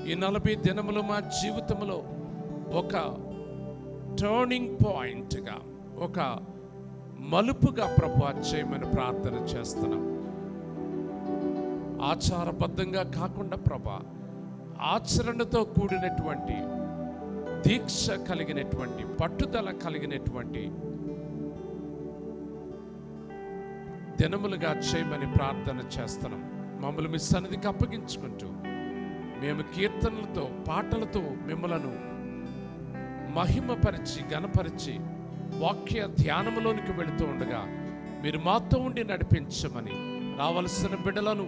ఈ 40 దినములు మా జీవితంలో ఒక టర్నింగ్ పాయింట్గా, ఒక మలుపుగా ప్రభువా చేయమని ప్రార్థన చేస్తున్నాం. ఆచారబద్ధంగా కాకుండా ప్రభా, ఆచరణతో కూడినటువంటి, దీక్ష కలిగినటువంటి, పట్టుదల కలిగినటువంటి దినములుగా చేయమని ప్రార్థన చేస్తున్నాం. మమ్మల్ని మీ సన్నిధికి అప్పగించుకుంటూ మేము కీర్తనలతో, పాటలతో మిమ్మలను మహిమపరిచి, ఘనపరిచి వాక్య ధ్యానములోనికి వెళుతూ ఉండగా మీరు మాతో ఉండి నడిపించమని, రావలసిన బిడ్డలను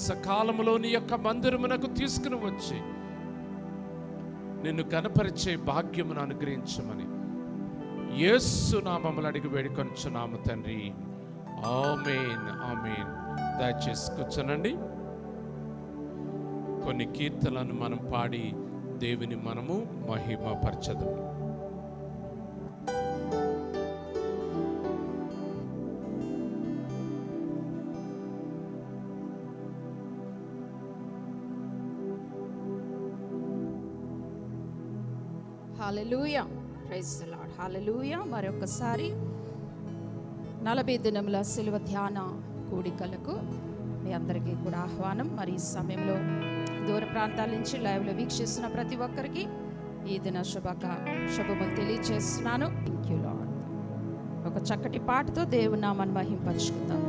సకాలములోని యొక్క మందిరమునకు తీసుకుని వచ్చి నిన్ను ఘనపరిచే భాగ్యమును అనుగ్రహించమని యేసు నామములో అడిగి వేడుకొనుచున్నాము తండ్రి. ఆమేన్, ఆమేన్. దయచేసి కూర్చోనండి. కొన్ని కీర్తనలను మనం పాడి దేవుని మనము మహిమపరచదు. హల్లెలూయా, ప్రైజ్ ది లార్డ్, హల్లెలూయా. మరొకసారి 40 దినముల సిలువ ధ్యాన కూడికలకు మీ అందరికీ కూడా ఆహ్వానం. మరి ఈ సమయంలో దూర ప్రాంతాల నుంచి లైవ్లో వీక్షిస్తున్న ప్రతి ఒక్కరికి ఈ దిన శుభములు తెలియజేస్తున్నాను. Thank you lord. ఒక చక్కటి పాటతో దేవుని నామాన్ని మహింపరుచుకుందాం.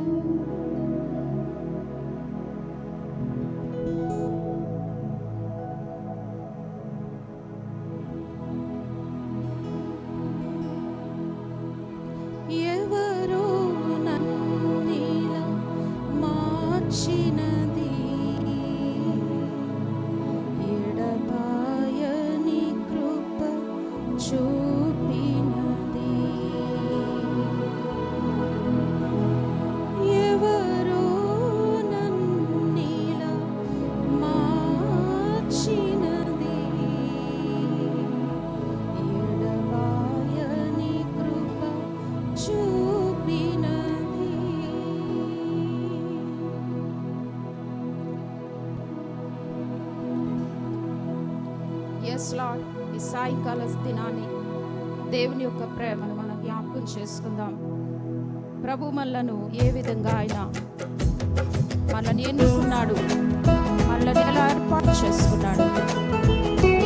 ఈ సాయంకాల దినాన్ని దేవుని యొక్క ప్రేమను మనం జ్ఞాపకం చేసుకుందాం. ప్రభు మనలను ఏ విధంగా ఆయన మనల్ని ఎన్నుకున్నాడు, మనల్ని ఎలా ఏర్పాటు చేసుకున్నాడు,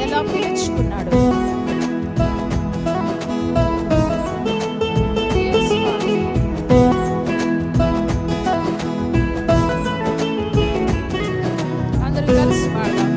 ఎలా పిలుచుకున్నాడు. అందరూ కలిసి పాడదాం.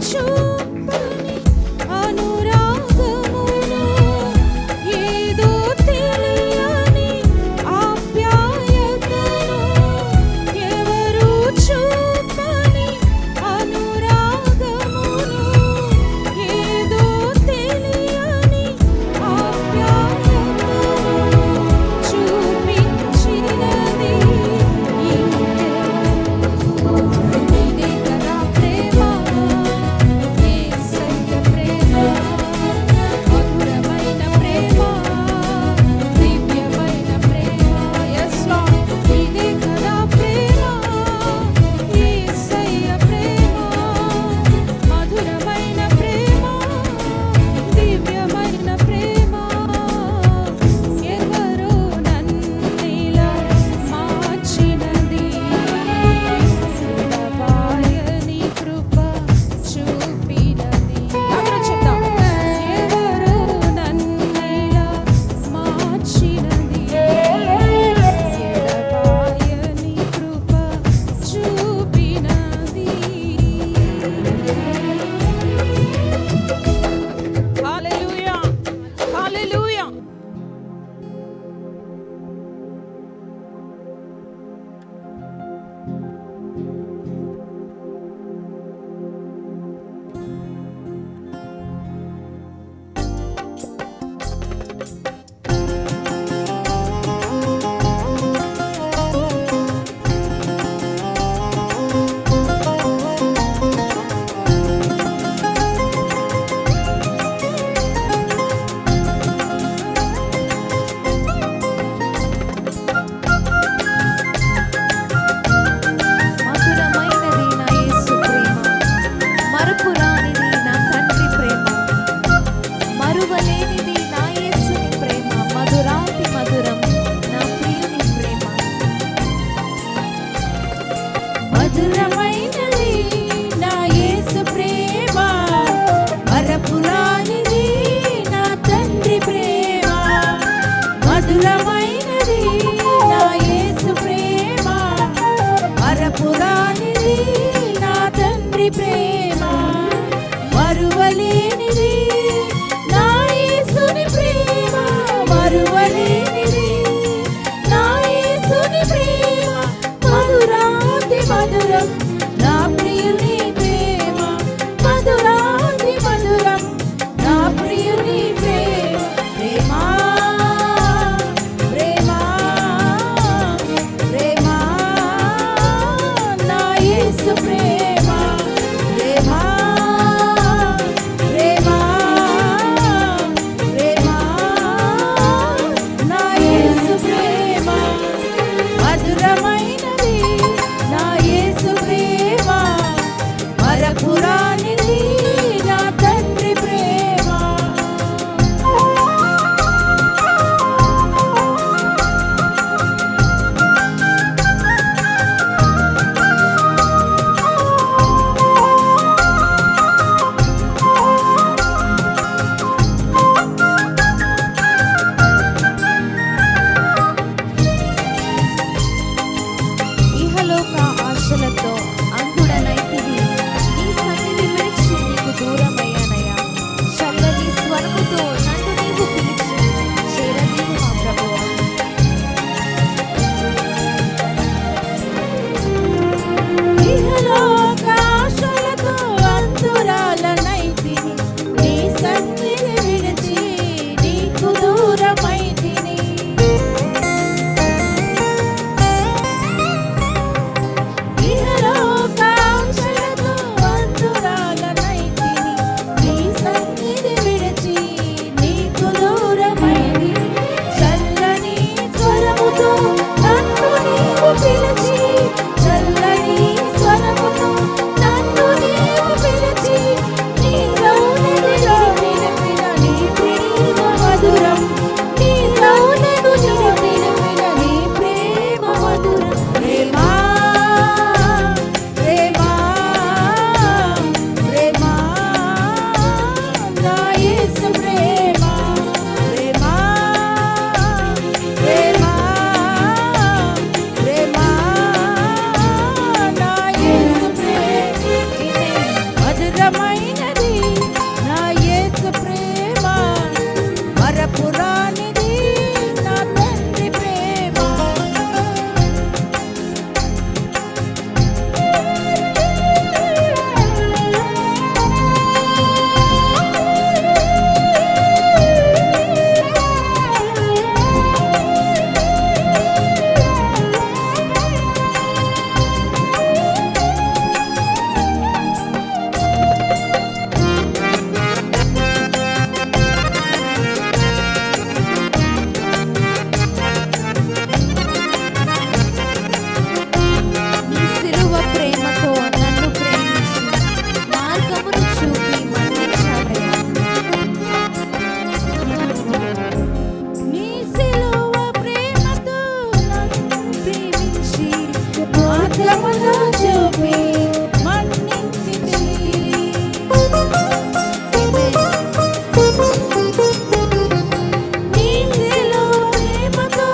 చూపని అనురాగమును, ఏదో తెలియని ఆప్యాయతను, ఎవరు చూపని అనురాగమును, ఏదో తెలియని ఆప్యాయతను చూపించినది ఇదే కదా ప్రేమ, యేసయ్య ప్రేమ, మధురమైన ప్రేమ, దివ్యమైన ప్రేమ. yes Lord, ఇదే కదా ప్రేమ, యేసయ్య ప్రేమ, మధురమైన ప్రేమ, దివ్యమైన ప్రేమ. ఎవరో నన్నిలా మార్చినది, ఎడబాయని కృప చూపినది. అందరూ చెప్దాం. ఎవరో నన్నిలా మార్చినది, ఎడబాయని కృప చూపినది. హల్లెలూయా, హల్లెలూయా. మధురమైనది నా యేసు ప్రేమ, మరపురానిది నా తండ్రి ప్రేమ, మరువలేనిది నా యేసుని ప్రేమ, మధురాతి మధురం నా ప్రియుని ప్రేమ. మధురమైనది నా యేసు ప్రేమ, మరపురానిది నా తండ్రి ప్రేమ, మధురమైనది నా యేసు ప్రేమ, మరపురానిది నా తండ్రి ప్రేమ, మరువలేనిది నా యేసుని ప్రేమ, మరువలేనిది నా యేసుని ప్రేమ, మధురాతి మధురం నా ప్రియుని ప్రేమ, మధురాతి మధురం నా ప్రియుని ప్రేమ. ప్రేమ, ప్రేమ, ప్రేమ, నా యేసు ప్రేమ, ప్రేమ, ప్రేమ, మధురమైనది నా యేసు ప్రేమ, మరపురానిది నా తండ్రి ప్రేమ. నీ సిలువ ప్రేమతో నన్ను ప్రేమించి మార్గమును చూపి మన్నించాడయ్యా. నీ సిలువ ప్రేమతో నన్ను ప్రేమించి మార్గమును చూపి మన్నించితివి. నీ సిలువ ప్రేమతో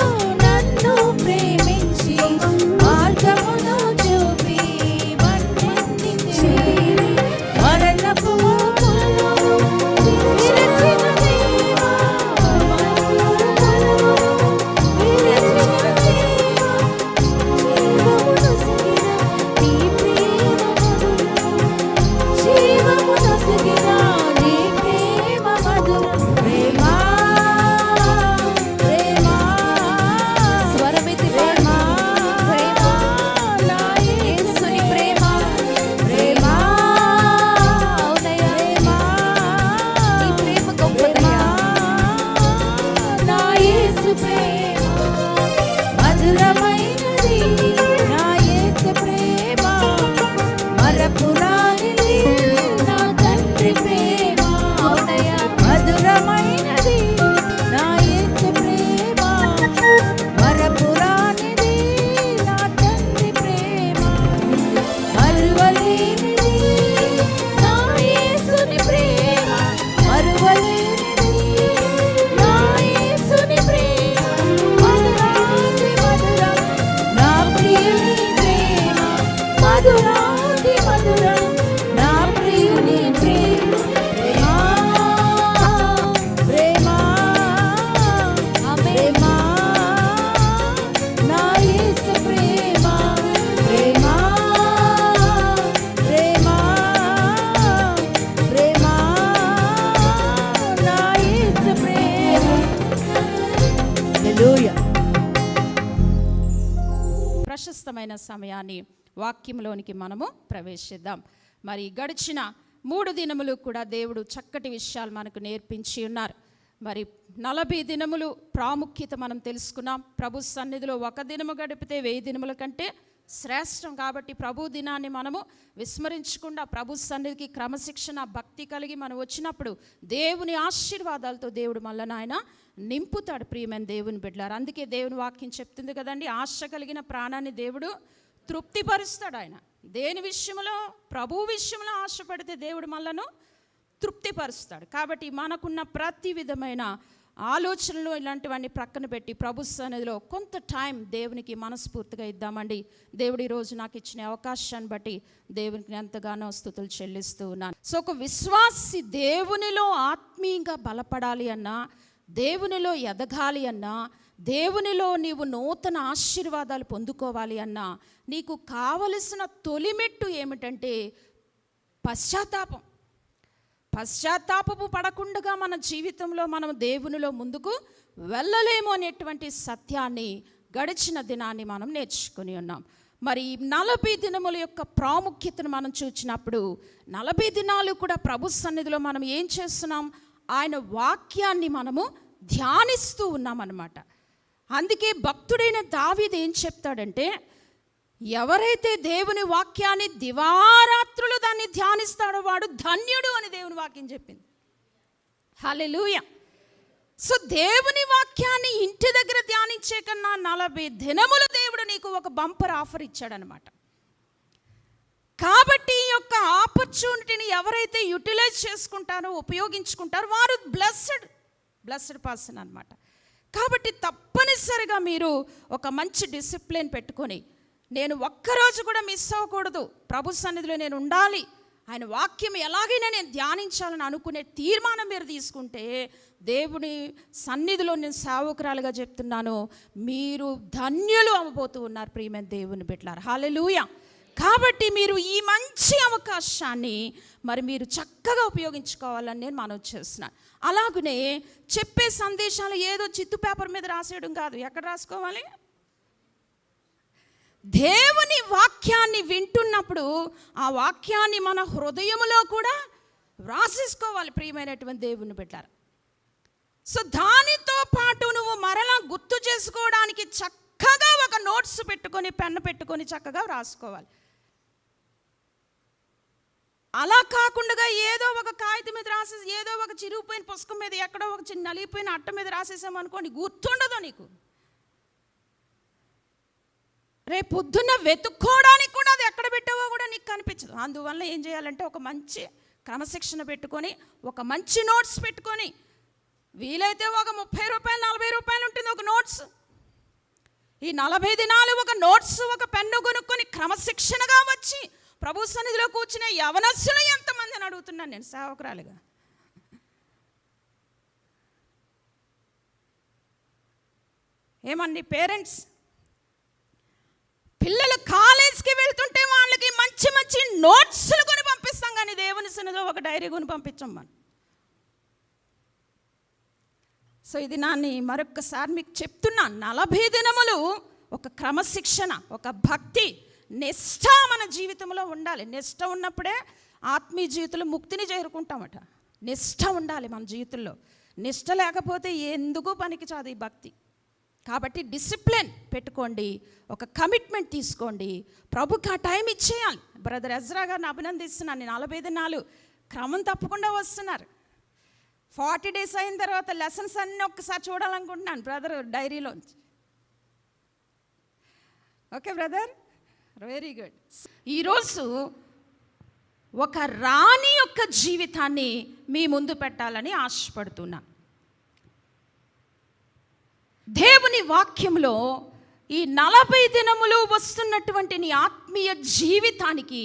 నన్ను ప్రేమించి మార్గమును చూపి మన్నించితివి. మరణపు ముళ్ళను విరచిన దేవా, విరచిన దేవా, జీవమును సిగిన నీ ప్రేమ మధురం. ప్రేమ, ప్రేమ, స్వరమితి ప్రేమ, ప్రేమ, నా యేసుని ప్రేమ, ప్రేమ, అవునయ్యా ప్రేమ, నీ ప్రేమ గొప్పదయ్యా. నా యేసు ప్రేమ, మధురమైనది నా యేసు ప్రేమ, మరపురానిది నా తండ్రి ప్రేమ. అవునయ్యా మధురమైనది నా యేసు ప్రేమ, మరపురానిది నా తండ్రి ప్రేమ. మరువలేనిది నా యేసుని ప్రేమ, మరువలేనిది నా యేసుని ప్రేమ. మధురాతి మధురం నా ప్రియుని ప్రేమ, మధురాతి మధురం నా ప్రియుని ప్రేమ. ప్రేమ, ప్రేమ, నా యేసు ప్రేమ, ప్రేమ, ప్రేమ, ప్రేమ, నా యేసు ప్రేమ. హల్లెలూయా. ప్రశస్తమైన సమయాన్ని వాక్యంలోనికి మనము ప్రవేశిద్దాం. మరి గడిచిన 3 దినములు కూడా దేవుడు చక్కటి విషయాలు మనకు నేర్పించి ఉన్నారు. మరి 40 దినములు ప్రాముఖ్యత మనం తెలుసుకున్నాం. ప్రభు సన్నిధిలో 1 దినము గడిపితే 1000 దినముల కంటే శ్రేష్టం. కాబట్టి ప్రభు దినాన్ని మనము విస్మరించకుండా ప్రభు సన్నిధికి క్రమశిక్షణ భక్తి కలిగి మనం వచ్చినప్పుడు దేవుని ఆశీర్వాదాలతో దేవుడు మళ్ళీ ఆయన నింపుతాడు. ప్రియమైన దేవుని బిడ్డలారా, అందుకే దేవుని వాక్యం చెప్తుంది కదండి, ఆశ కలిగిన ప్రాణాన్ని దేవుడు తృప్తిపరుస్తాడు. ఆయన దేని విషయంలో, ప్రభు విషయంలో ఆశపడితే దేవుడు మనలను తృప్తిపరుస్తాడు. కాబట్టి మనకున్న ప్రతి విధమైన ఆలోచనలు ఇలాంటివన్నీ ప్రక్కన పెట్టి ప్రభు సన్నిధిలో కొంత టైం దేవునికి మనస్ఫూర్తిగా ఇద్దామండి. దేవుడు ఈరోజు నాకు ఇచ్చిన అవకాశాన్ని బట్టి దేవునికి ఎంతగానో స్తుతులు చెల్లిస్తూ ఉన్నాను. సో ఒక విశ్వాసి దేవునిలో ఆత్మీయంగా బలపడాలి అన్నా, దేవునిలో ఎదగాలి అన్నా, దేవునిలో నీవు నూతన ఆశీర్వాదాలు పొందుకోవాలి అన్నా, నీకు కావలసిన తొలిమెట్టు ఏమిటంటే పశ్చాత్తాపం. పశ్చాత్తాపము పడకుండా మన జీవితంలో మనం దేవునిలో ముందుకు వెళ్ళలేము అనేటువంటి సత్యాన్ని గడిచిన దినాన్ని మనం నేర్చుకుని ఉన్నాం. మరి 40 దినముల యొక్క ప్రాముఖ్యతను మనం చూసినప్పుడు 40 దినాలు కూడా ప్రభు సన్నిధిలో మనం ఏం చేస్తున్నాం, ఆయన వాక్యాన్ని మనము ధ్యానిస్తూ ఉన్నామన్నమాట. అందుకే భక్తుడైన దావీదు ఏం చెప్తాడంటే, ఎవరైతే దేవుని వాక్యాన్ని దివారాత్రులు దాన్ని ధ్యానిస్తాడో వాడు ధన్యుడు అని దేవుని వాక్యం చెప్పింది. హల్లెలూయా. సో దేవుని వాక్యాన్ని ఇంటి దగ్గర ధ్యానించే కన్నా 40 దినములు దేవుడు నీకు ఒక బంపర్ ఆఫర్ ఇచ్చాడనమాట. కాబట్టి ఈ యొక్క ఆపర్చునిటీని ఎవరైతే యూటిలైజ్ చేసుకుంటారో, ఉపయోగించుకుంటారో వారు బ్లెస్డ్ పర్సన్ అనమాట. కాబట్టి తప్పనిసరిగా మీరు ఒక మంచి డిసిప్లిన్ పెట్టుకొని, నేను ఒక్కరోజు కూడా మిస్ అవ్వకూడదు, ప్రభు సన్నిధిలో నేను ఉండాలి ఆయన వాక్యం ఎలాగైనా నేను ధ్యానించాలని అనుకునే తీర్మానం మీరు తీసుకుంటే, దేవుని సన్నిధిలో నేను సేవకురాలుగా చెప్తున్నాను, మీరు ధన్యులు అవ్వబోతూ ఉన్నారు ప్రియమైన దేవుని బిడ్డలారా. హల్లెలూయా. కాబట్టి మీరు ఈ మంచి అవకాశాన్ని మరి మీరు చక్కగా ఉపయోగించుకోవాలని నేను మనవి చేస్తున్నాను. అలాగనే చెప్పే సందేశాలు ఏదో చిత్తు పేపర్ మీద రాసేయడం కాదు. ఎక్కడ రాసుకోవాలి? దేవుని వాక్యాన్ని వింటున్నప్పుడు ఆ వాక్యాన్ని మన హృదయములో కూడా రాసేసుకోవాలి ప్రియమైనటువంటి దేవుని బిడ్డలారా. సో దానితో పాటు నువ్వు మరలా గుర్తు చేసుకోవడానికి చక్కగా ఒక నోట్స్ పెట్టుకొని, పెన్ను పెట్టుకొని చక్కగా రాసుకోవాలి. అలా కాకుండా ఏదో ఒక కాగితం మీద రాసేసి, ఏదో ఒక చిరిగిపోయిన పుస్తకం మీద, ఎక్కడో ఒక చిన్న నలిగిపోయిన అట్ట మీద రాసేసామనుకోండి, గుర్తుండదు నీకు. రేపు పొద్దున్న వెతుక్కోవడానికి కూడా అది ఎక్కడ పెట్టావో కూడా నీకు కనిపించదు. అందువల్ల ఏం చేయాలంటే ఒక మంచి క్రమశిక్షణ పెట్టుకొని, ఒక మంచి నోట్స్ పెట్టుకొని, వీలైతే ఒక 30 రూపాయలు 40 రూపాయలు ఉంటుంది ఒక నోట్స్. ఈ 40 దినాలు ఒక నోట్స్, ఒక పెన్ను కొనుక్కొని క్రమశిక్షణగా వచ్చి ప్రభు సన్నిధిలో కూర్చునే యవనస్సులు ఎంతమంది అని అడుగుతున్నాను నేను సేవకురాలుగా. ఏమండి పేరెంట్స్, పిల్లలు కాలేజ్కి వెళ్తుంటే వాళ్ళకి మంచి మంచి నోట్స్లు కొని పంపిస్తాం, కానీ దేవుని సన్నిధిలో ఒక డైరీ కొని పంపించాం మనం. సో ఇది నాన్ని మరొక్కసారి మీకు చెప్తున్నాను, 40 దినములు ఒక క్రమశిక్షణ, ఒక భక్తి, నిష్ఠ మన జీవితంలో ఉండాలి. నిష్ఠ ఉన్నప్పుడే ఆత్మీయ జీవితంలో ముక్తిని చేరుకుంటామట. నిష్ఠ ఉండాలి మన జీవితంలో. నిష్ఠ లేకపోతే ఎందుకు పనికి చాదు ఈ భక్తి. కాబట్టి డిసిప్లిన్ పెట్టుకోండి, ఒక కమిట్మెంట్ తీసుకోండి, ప్రభుకి ఆ టైం ఇచ్చేయాలి. బ్రదర్ ఎజ్రా గారిని అభినందిస్తున్నాను. 40 దినాలు క్రమం తప్పకుండా వస్తున్నారు. 40 డేస్ అయిన తర్వాత లెసన్స్ అన్నీ ఒక్కసారి చూడాలనుకుంటున్నాను బ్రదర్ డైరీలోంచి. Okay brother, very good. ఈరోజు ఒక రాణి యొక్క జీవితాన్ని మీ ముందు పెట్టాలని ఆశపడుతున్నా. దేవుని వాక్యంలో ఈ 40 దినములు వస్తున్నటువంటి నీ ఆత్మీయ జీవితానికి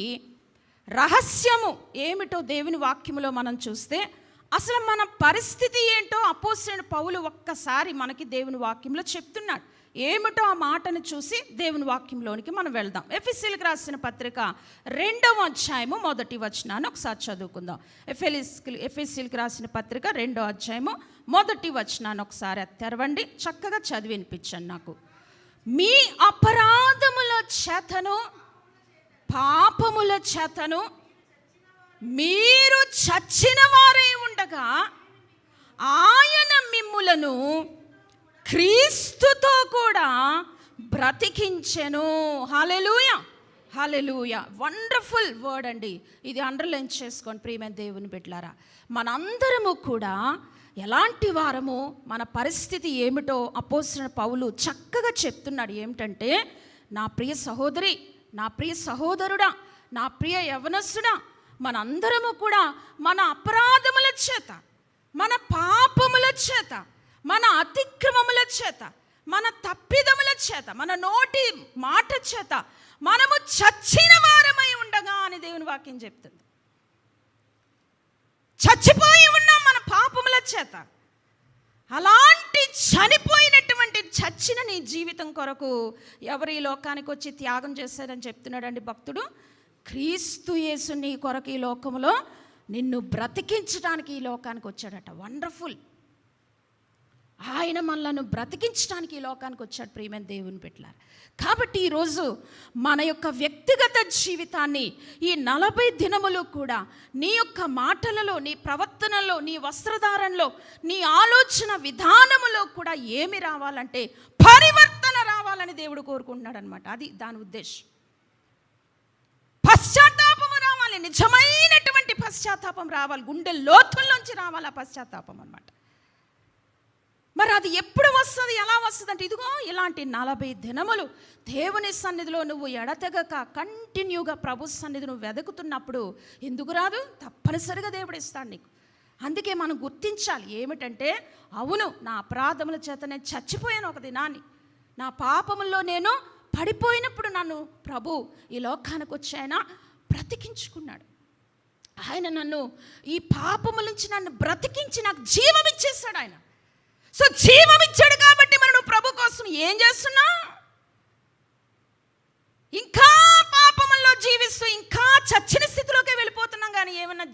రహస్యము ఏమిటో దేవుని వాక్యంలో మనం చూస్తే, అసలు మన పరిస్థితి ఏంటో అపోస్తలుడైన పౌలు ఒక్కసారి మనకి దేవుని వాక్యంలో చెప్తున్నాడు. ఏమిటో ఆ మాటను చూసి దేవుని వాక్యంలోనికి మనం వెళ్దాం. ఎఫెసీయులకు రాసిన పత్రిక 2వ అధ్యాయము 1వ వచనాన్ని ఒకసారి చదువుకుందాం. ఎఫెసీయులకు రాసిన పత్రిక 2వ అధ్యాయము 1వ వచనాన్ని ఒకసారి తెరవండి, చక్కగా చదివి వినిపించండి నాకు. మీ అపరాధముల చేతను పాపముల చేతను మీరు చచ్చిన వారై ఉండగా ఆయన మిమ్ములను క్రీస్తుతో కూడా బ్రతికించెను. హల్లెలూయా, హల్లెలూయా. వండర్ఫుల్ వర్డ్ అండి ఇది. అండర్లైన్ చేసుకోండి ప్రియమైన దేవుని బిడ్డలారా. మనందరము కూడా ఎలాంటి వారము, మన పరిస్థితి ఏమిటో అపోస్తలుడైన పౌలు చక్కగా చెప్తున్నాడు. ఏమిటంటే, నా ప్రియ సహోదరి, నా ప్రియ సహోదరుడా, నా ప్రియ యవనస్తుడా, మనందరము కూడా మన అపరాధముల చేత, మన పాపముల చేత, మన అతిక్రమముల చేత, మన తప్పిదముల చేత, మన నోటి మాట చేత మనము చచ్చిన వారమై ఉండగా అని దేవుని వాక్యం చెప్తుంది. చచ్చిపోయి ఉన్నాం మన పాపముల చేత. అలాంటి చనిపోయినటువంటి చచ్చిన నీ జీవితం కొరకు ఎవరు ఈ లోకానికి వచ్చి త్యాగం చేశారని చెప్తున్నాడండి భక్తుడు. క్రీస్తు యేసు నీ కొరకు ఈ లోకములో నిన్ను బ్రతికించడానికి ఈ లోకానికి వచ్చాడట. వండర్ఫుల్. ఆయన మనలను బ్రతికించడానికి ఈ లోకానికి వచ్చాడు ప్రియమైన దేవుని బిడ్డలారా. కాబట్టి ఈరోజు మన యొక్క వ్యక్తిగత జీవితాన్ని ఈ 40 దినములు కూడా నీ యొక్క మాటలలో, నీ ప్రవర్తనలో, నీ వస్త్రధారణలో, నీ ఆలోచన విధానములో కూడా ఏమి రావాలంటే పరివర్తన రావాలని దేవుడు కోరుకుంటున్నాడు అనమాట. అది దాని ఉద్దేశం. పశ్చాత్తాపము రావాలి, నిజమైనటువంటి పశ్చాత్తాపం రావాలి, గుండె లోతుల్లోంచి రావాలి ఆ పశ్చాత్తాపం అన్నమాట. మరి అది ఎప్పుడు వస్తుంది, ఎలా వస్తుంది అంటే, ఇదిగో ఇలాంటి 40 దినములు దేవుని సన్నిధిలో నువ్వు ఎడతెగక కంటిన్యూగా ప్రభు సన్నిధి నువ్వు వెతుకుతున్నప్పుడు ఎందుకు రాదు? తప్పనిసరిగా దేవుడు ఇస్తాడు నీకు. అందుకే మనం గుర్తించాలి ఏమిటంటే, అవును నా అపరాధముల చేత నేను చచ్చిపోయాను ఒక దినాన్ని, నా పాపముల్లో నేను పడిపోయినప్పుడు నన్ను ప్రభు ఈ లోకానికి వచ్చి ఆయన బ్రతికించుకున్నాడు. ఆయన నన్ను ఈ పాపముల నుంచి నన్ను బ్రతికించి నాకు జీవం ఇచ్చేస్తాడు ఆయన. సో జీవం ఇచ్చాడు కాబట్టి మరి నువ్వు ప్రభు కోసం ఏం చేస్తున్నావు? ఇంకా పాపముల్లో జీవిస్తూ ఇంకా చచ్చిన స్థితిలోకి వెళ్ళిపోతున్నాం. కానీ ఏమన్నా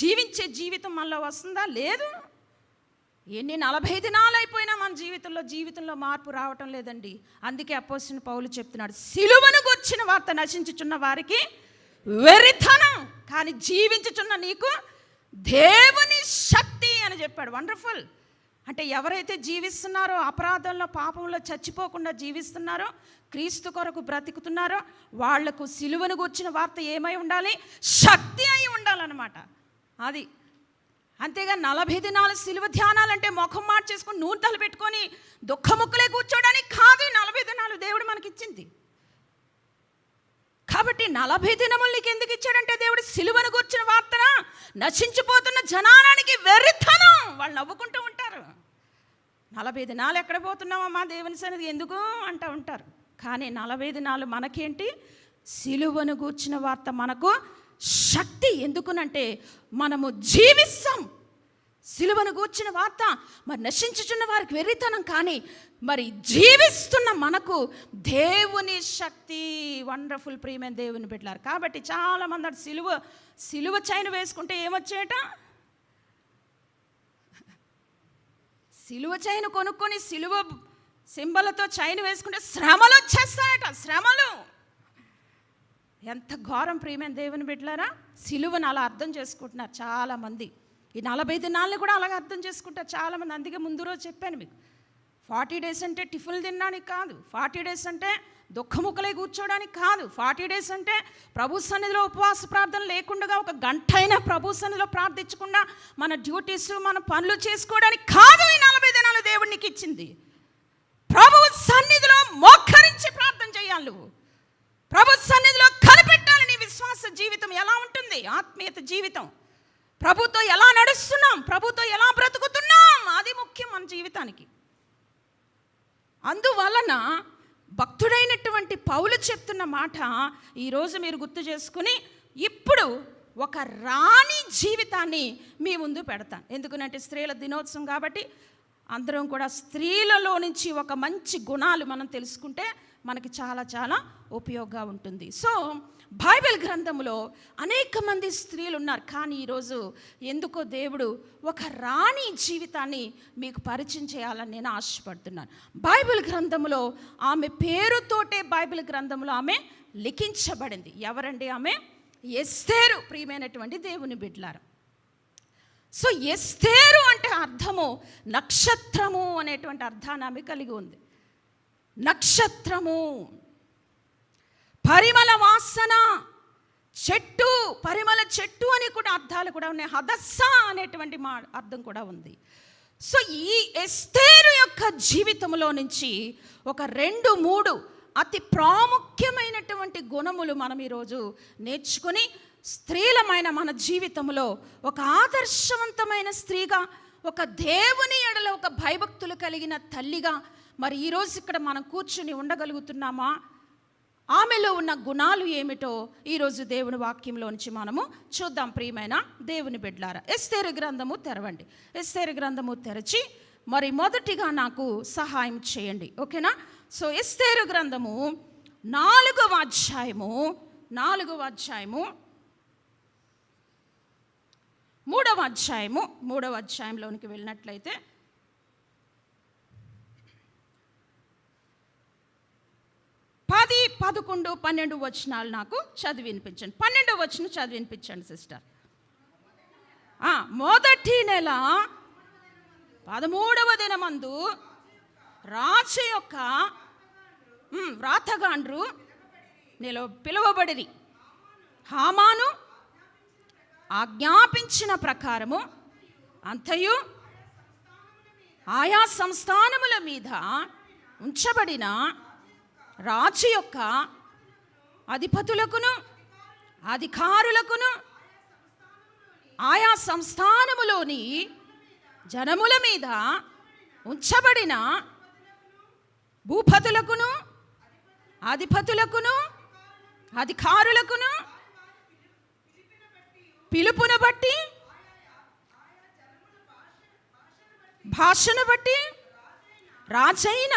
జీవించే జీవితం మనలో వస్తుందా? లేదు. ఎన్ని 40 దినాలు అయిపోయినా మన జీవితంలో మార్పు రావటం లేదండి. అందుకే అపోస్తలుడైన పౌలు చెప్తున్నాడు, సిలువను గూర్చిన వార్త నశించుచున్న వారికి వెరితనం, కానీ జీవించుచున్న నీకు దేవుని శక్తి అని చెప్పాడు. వండర్ఫుల్. అంటే ఎవరైతే జీవిస్తున్నారో, అపరాధంలో పాపంలో చచ్చిపోకుండా జీవిస్తున్నారో, క్రీస్తు కొరకు బ్రతుకుతున్నారో వాళ్లకు సిలువను గూర్చిన వార్త ఏమై ఉండాలి? శక్తి అయి ఉండాలన్నమాట. అది అంతేగా 40 దినాలు సిలువ ధ్యానాలంటే ముఖం మార్చేసుకొని నూనె పెట్టుకొని దుఃఖముక్కలే కూర్చోడానికి కాదు. 40 దినాలు దేవుడు మనకిచ్చింది. కాబట్టి 40 దినములు నీకు ఎందుకు ఇచ్చాడంటే దేవుడు సిలువను గూర్చిన వార్తన నశించిపోతున్న జనానికి వెర్రితనం. వాళ్ళు నవ్వుకుంటూ ఉంటారు. 40 దినాలు ఎక్కడ పోతున్నామమ్మా దేవుని సన్నిధి ఎందుకు అంటూ ఉంటారు. కానీ 40 దినాలు మనకేంటి? సిలువను గూర్చిన వార్త మనకు శక్తి. ఎందుకునంటే మనము జీవిస్తాం. సిలువను గూర్చిన వార్త మరి నశించుచున్న వారికి వెర్రితనం, కానీ మరి జీవిస్తున్న మనకు దేవుని శక్తి. వండర్ఫుల్ ప్రియమైన దేవుని బిడ్డలారు. కాబట్టి చాలామంది అటు సిలువ చైన్ వేసుకుంటే ఏమొచ్చేట? సిలువ చైన్ కొనుక్కొని సిలువ సింబలతో చైన్ వేసుకుంటే శ్రమలు వచ్చేస్తాయట. శ్రమలు ఎంత ఘోరం ప్రియమైన దేవుని బిడ్డలారా. సిలువను అలా అర్థం చేసుకుంటున్నారు చాలామంది. ఈ 40 దినాలను కూడా అలాగే అర్థం చేసుకుంటారు చాలామంది. అందుకే ముందు రోజు చెప్పాను మీకు, 40 డేస్ అంటే టిఫిన్లు తినడానికి కాదు, 40 డేస్ అంటే దుఃఖముక్కలే కూర్చోడానికి కాదు, 40 డేస్ అంటే ప్రభు సన్నిధిలో ఉపవాస ప్రార్థన లేకుండా ఒక గంట అయినా ప్రభు సన్నిధిలో ప్రార్థించకుండా మన డ్యూటీస్ మన పనులు చేసుకోవడానికి కాదు. ఈ 40 దినాలు దేవుడు నీకు ఇచ్చింది. ప్రభు సన్నిధిలో మోకరించి ప్రార్థన చేయాలి. నువ్వు ప్రభు సన్నిధిలో కనిపెట్టాలి. నీ విశ్వాస జీవితం ఎలా ఉంటుంది? ఆత్మీయత జీవితం, ప్రభుతో ఎలా నడుస్తున్నాం, ప్రభుతో ఎలా బ్రతుకుతున్నాం, అది ముఖ్యం మన జీవితానికి. అందువలన భక్తుడైనటువంటి పౌలు చెప్తున్న మాట ఈరోజు మీరు గుర్తు చేసుకుని, ఇప్పుడు ఒక రాణి జీవితాన్ని మీ ముందు పెడతాను. ఎందుకంటే స్త్రీల దినోత్సవం కాబట్టి అందరం కూడా స్త్రీలలో నుంచి ఒక మంచి గుణాలు మనం తెలుసుకుంటే మనకి చాలా చాలా ఉపయోగంగా ఉంటుంది. సో బైబిల్ గ్రంథంలో అనేక మంది స్త్రీలు ఉన్నారు, కానీ ఈరోజు ఎందుకో దేవుడు ఒక రాణి జీవితాన్ని మీకు పరిచయం చేయాలని నేను ఆశపడుతున్నాను. బైబిల్ గ్రంథంలో ఆమె పేరుతోటే బైబిల్ గ్రంథంలో ఆమె లిఖించబడింది. ఎవరండి ఆమె? ఎస్తేరు. ప్రియమైనటువంటి దేవుని బిడ్డలారా, సో ఎస్తేరు అంటే అర్థము నక్షత్రము అనేటువంటి అర్థాన్ని ఆమె కలిగి ఉంది. నక్షత్రము, పరిమళ వాసన, చెట్టు, పరిమళ చెట్టు అని కూడా అర్థాలు కూడా ఉన్నాయి. హదస్స అనేటువంటి అర్థం కూడా ఉంది. సో ఈ ఎస్తేరు యొక్క జీవితంలో నుంచి ఒక 2-3 అతి ప్రాముఖ్యమైనటువంటి గుణములు మనం ఈరోజు నేర్చుకుని స్త్రీలమైన మన జీవితంలో ఒక ఆదర్శవంతమైన స్త్రీగా, ఒక దేవుని ఎడల ఒక భయభక్తులు కలిగిన తల్లిగా మరి ఈరోజు ఇక్కడ మనం కూర్చుని ఉండగలుగుతున్నామా? ఆమెలో ఉన్న గుణాలు ఏమిటో ఈరోజు దేవుని వాక్యంలో నుంచి మనము చూద్దాం. ప్రియమైన దేవుని బిడ్డలారా, ఎస్తేరు గ్రంథము తెరవండి. ఎస్తేరు గ్రంథము తెరచి మరి మొదటిగా నాకు సహాయం చేయండి, ఓకేనా? సో ఎస్తేరు గ్రంథము 4వ అధ్యాయము 3వ అధ్యాయంలోనికి వెళ్ళినట్లయితే 10, 11, 12 వచనాలు నాకు చదివి వినిపించండి. 12వ వచనం చదివి వినిపించండి సిస్టర్. మొదటి నెల 13వ దినమందు రాజు యొక్క వ్రాతగాండ్రు పిలువబడిరి. హామాను ఆజ్ఞాపించిన ప్రకారము అంతయు ఆయా సంస్థానముల మీద ఉంచబడిన రాజు యొక్క అధిపతులకును అధికారులకును ఆయా సంస్థానములోని జనముల మీద ఉంచబడిన భూపతులకును అధిపతులకును అధికారులకును పిలుపును బట్టి, భాషను బట్టి రాజైన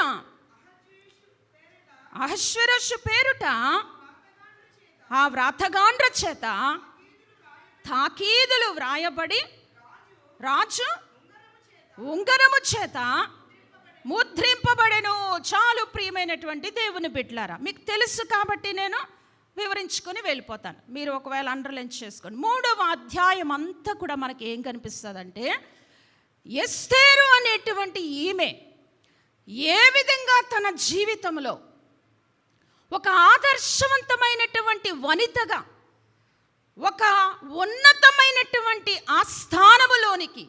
అహశ్వేరోషు పేరుట ఆ వ్రాతగాండ్ర చేత తాకీదులు వ్రాయబడి రాజు ఉంగరము చేత ముద్రింపబడెను. చాలు ప్రియమైనటువంటి దేవుని బిడ్డలారా, మీకు తెలుసు కాబట్టి నేను వివరించుకొని వెళ్ళిపోతాను. మీరు ఒకవేళ అండర్లైన్ చేసుకోండి. 3వ అధ్యాయం అంతా కూడా మనకి ఏం కనిపిస్తుందంటే, ఎస్తేరు అనేటువంటి ఈమె ఏ విధంగా తన జీవితంలో ఒక ఆదర్శవంతమైనటువంటి వనితగా, ఒక ఉన్నతమైనటువంటి ఆ స్థానములోనికి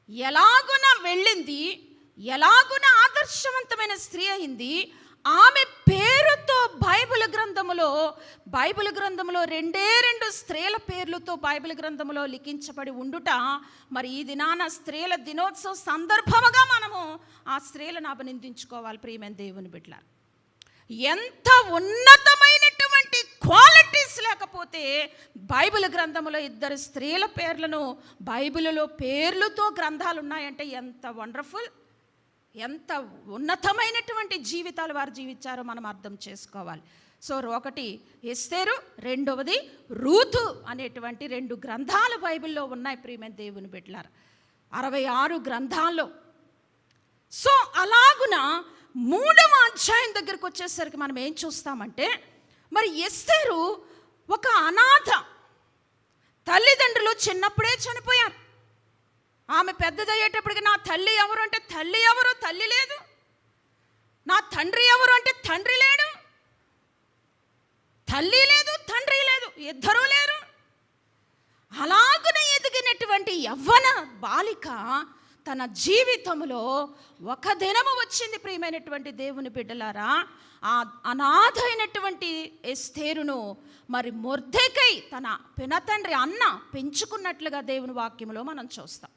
ఎలాగున వెళ్ళింది, ఎలాగున ఆదర్శవంతమైన స్త్రీ అయింది. ఆమె పేరుతో బైబిల్ గ్రంథములో 2 స్త్రీల పేర్లతో బైబిల్ గ్రంథములో లిఖించబడి ఉండుట, మరి ఈ దినాన స్త్రీల దినోత్సవ సందర్భముగా మనము ఆ స్త్రీలను అభినందించుకోవాలి. ప్రియమైన దేవుని బిడ్డలారా, ఎంత ఉన్నతమైనటువంటి క్వాలిటీస్ లేకపోతే బైబిల్ గ్రంథములో 2 స్త్రీల పేర్లను బైబిల్లో పేర్లతో గ్రంథాలు ఉన్నాయంటే ఎంత వండర్ఫుల్, ఎంత ఉన్నతమైనటువంటి జీవితాలు వారు జీవించారో మనం అర్థం చేసుకోవాలి. సో ఒకటి ఎస్తేరు, రెండవది రూతు అనేటువంటి 2 గ్రంథాలు బైబిల్లో ఉన్నాయి. ప్రియమైన దేవుని బిడ్డలారా, 66 గ్రంథాల్లో. సో అలాగున 3వ అధ్యాయం దగ్గరికి వచ్చేసరికి మనం ఏం చూస్తామంటే, మరి ఎస్తేరు ఒక అనాథ. తల్లిదండ్రులు చిన్నప్పుడే చనిపోయారు. ఆమె పెద్దదయ్యేటప్పటికి నా తల్లి ఎవరు అంటే తల్లి ఎవరు, తల్లి లేదు. నా తండ్రి ఎవరు అంటే తండ్రి లేడు. తల్లి లేదు, తండ్రి లేదు, ఇద్దరూ లేరు. అలాగున ఎదిగినటువంటి యవ్వన బాలిక తన జీవితంలో ఒక దినము వచ్చింది. ప్రియమైనటువంటి దేవుని బిడ్డలారా, ఆ అనాథ అయినటువంటి ఎస్తేరును మరి మొర్దెకై తన పినతండ్రి అన్న పెంచుకున్నట్లుగా దేవుని వాక్యంలో మనం చూస్తాం.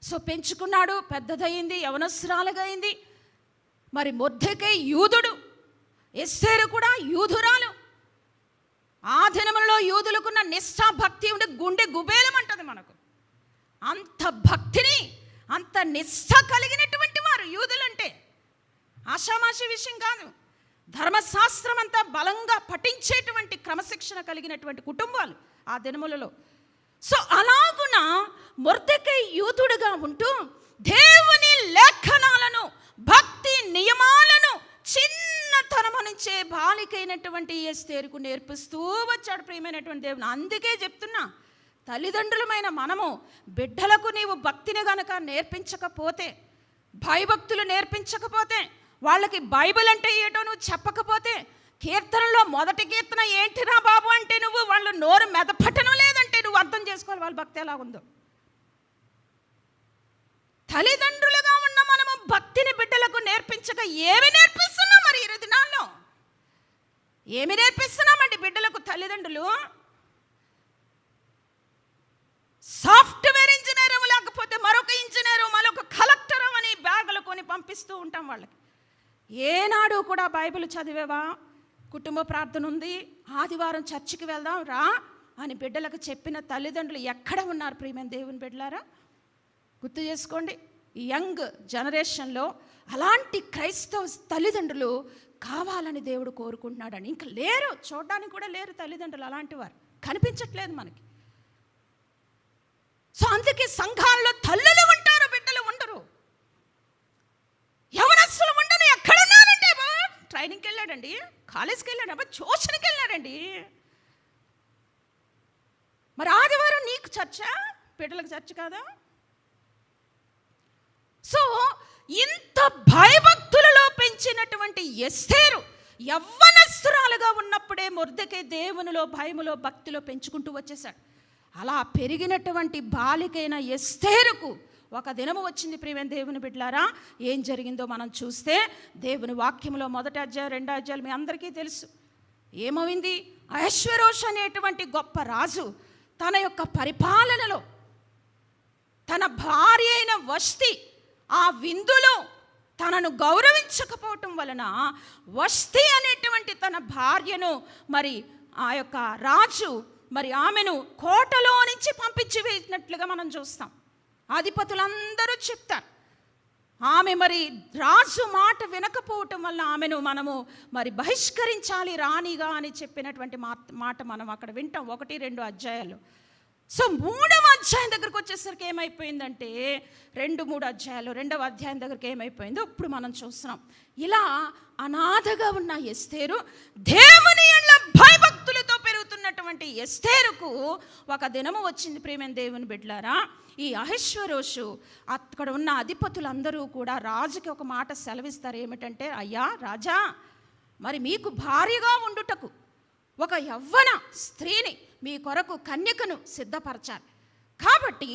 సో పెంచుకున్నాడు, పెద్దదయ్యింది, యవనస్రాలుగా అయింది. మరి మొర్దెకై యూదుడు, ఎస్తేరు కూడా యూదురాలు. ఆ దినములలో యూదులకున్న నిష్ఠా భక్తి ఉండి గుండె గుబేలమంటది మనకు. అంత భక్తిని, అంత నిష్ఠ కలిగినటువంటి వారు యూదులంటే. ఆషామాషి విషయం కాదు. ధర్మశాస్త్రం అంతా బలంగా పఠించేటువంటి క్రమశిక్షణ కలిగినటువంటి కుటుంబాలు ఆ దినములలో. సో అలాగున మొర్దెకై యూదుడుగా ఉంటూ దేవుని లేఖనాలను, భక్తి నియమాలను చిన్నతనము నుంచే బాలికైనటువంటి ఎస్తేరుకు నేర్పిస్తూ వచ్చాడు. ప్రియమైనటువంటి దేవుని, అందుకే చెప్తున్నా, తల్లిదండ్రులమైన మనము బిడ్డలకు నీవు భక్తిని గనక నేర్పించకపోతే, భయభక్తులు నేర్పించకపోతే, వాళ్ళకి బైబిల్ అంటే ఏటో నువ్వు చెప్పకపోతే, కీర్తనలో మొదటి కీర్తన ఏంటిరా బాబు అంటే నువ్వు వాళ్ళు నోరు మెదపటను లేదంటే నువ్వు అర్థం చేసుకోవాలి వాళ్ళ భక్తి ఎలా ఉందో. తల్లిదండ్రులుగా ఉన్న మనము భక్తిని బిడ్డలకు నేర్పించక ఏమి నేర్పిస్తున్నాం? మరి 20 దినాల్లో ఏమి నేర్పిస్తున్నామండి బిడ్డలకు? తల్లిదండ్రులు సాఫ్ట్వేర్ ఇంజనీర్ లేకపోతే మరొక ఇంజనీరు, మరొక కలెక్టర్ అని బ్యాగులు కొని పంపిస్తూ ఉంటాం వాళ్ళకి. ఏనాడు కూడా బైబిల్ చదివేవా, కుటుంబ ప్రార్థన ఉంది, ఆదివారం చర్చికి వెళ్దాం రా అని బిడ్డలకు చెప్పిన తల్లిదండ్రులు ఎక్కడ ఉన్నారు? ప్రియమైన దేవుని బిడ్డలారా, గుర్తు చేసుకోండి. ఈ యంగ్ జనరేషన్లో అలాంటి క్రైస్తవ తల్లిదండ్రులు కావాలని దేవుడు కోరుకుంటున్నాడని. ఇంకా లేరు, చూడడానికి కూడా లేరు తల్లిదండ్రులు అలాంటి వారు, కనిపించట్లేదు మనకి. సో అందుకే సంఘాల్లో తల్లులు ఉంటారు, బిడ్డలు ఉండరు, యవనస్తులు ఉండరు. ఎక్కడున్నారంటే ట్రైనింగ్కి వెళ్ళాడండి, కాలేజ్కి వెళ్ళాడు, ట్యూషన్కి వెళ్ళాడండి. మరి ఆదివారం నీకు చర్చా, బిడ్డలకు చర్చ కాదా? సో ఇంత భయభక్తులలో పెంచినటువంటి ఎస్తేరు యవ్వనస్తురాలుగా ఉన్నప్పుడే మొర్దెకై దేవునిలో, భయములో, భక్తిలో పెంచుకుంటూ వచ్చేసాడు. అలా పెరిగినటువంటి బాలికైన ఎస్తేరుకు ఒక దినము వచ్చింది. ప్రియమైన దేవుని బిడ్డలారా, ఏం జరిగిందో మనం చూస్తే దేవుని వాక్యంలో 1వ అధ్యాయం 2వ అధ్యాయాలు మీ అందరికీ తెలుసు. ఏమైంది? అహశ్వేరోషు అనేటువంటి గొప్ప రాజు తన యొక్క పరిపాలనలో తన భార్య అయిన వష్తి ఆ విందులో తనను గౌరవించకపోవటం వలన వష్తి అనేటువంటి తన భార్యను మరి ఆ యొక్క రాజు మరి ఆమెను కోటలో నుంచి పంపించి వేసినట్లుగా మనం చూస్తాం. అధిపతులందరూ చెప్తారు. ఆమె మరి రాజు మాట వినకపోవటం వల్ల ఆమెను మనము మరి బహిష్కరించాలి రాణిగా అని చెప్పినటువంటి మాట మనం అక్కడ వింటాం 1-2 అధ్యాయాలు. సో 3వ అధ్యాయం దగ్గరకు వచ్చేసరికి ఏమైపోయిందంటే 2-3 అధ్యాయాలు 2వ అధ్యాయం దగ్గరికి ఏమైపోయిందో ఇప్పుడు మనం చూస్తున్నాం. ఇలా అనాథగా ఉన్న ఎస్తేరు దేవుని యందు భయభక్తులతో పెరుగుతున్నటువంటి ఎస్తేరుకు ఒక దినము వచ్చింది. ప్రియమైన దేవుని బిడ్డలారా, ఈ అహష్వేరోషు అక్కడ ఉన్న అధిపతులందరూ కూడా రాజుకి ఒక మాట సెలవిస్తారు. ఏమిటంటే, అయ్యా రాజా, మరి మీకు భార్యగా ఉండుటకు ఒక యవ్వన స్త్రీని మీ కొరకు కన్యకను సిద్ధపరచాలి. కాబట్టి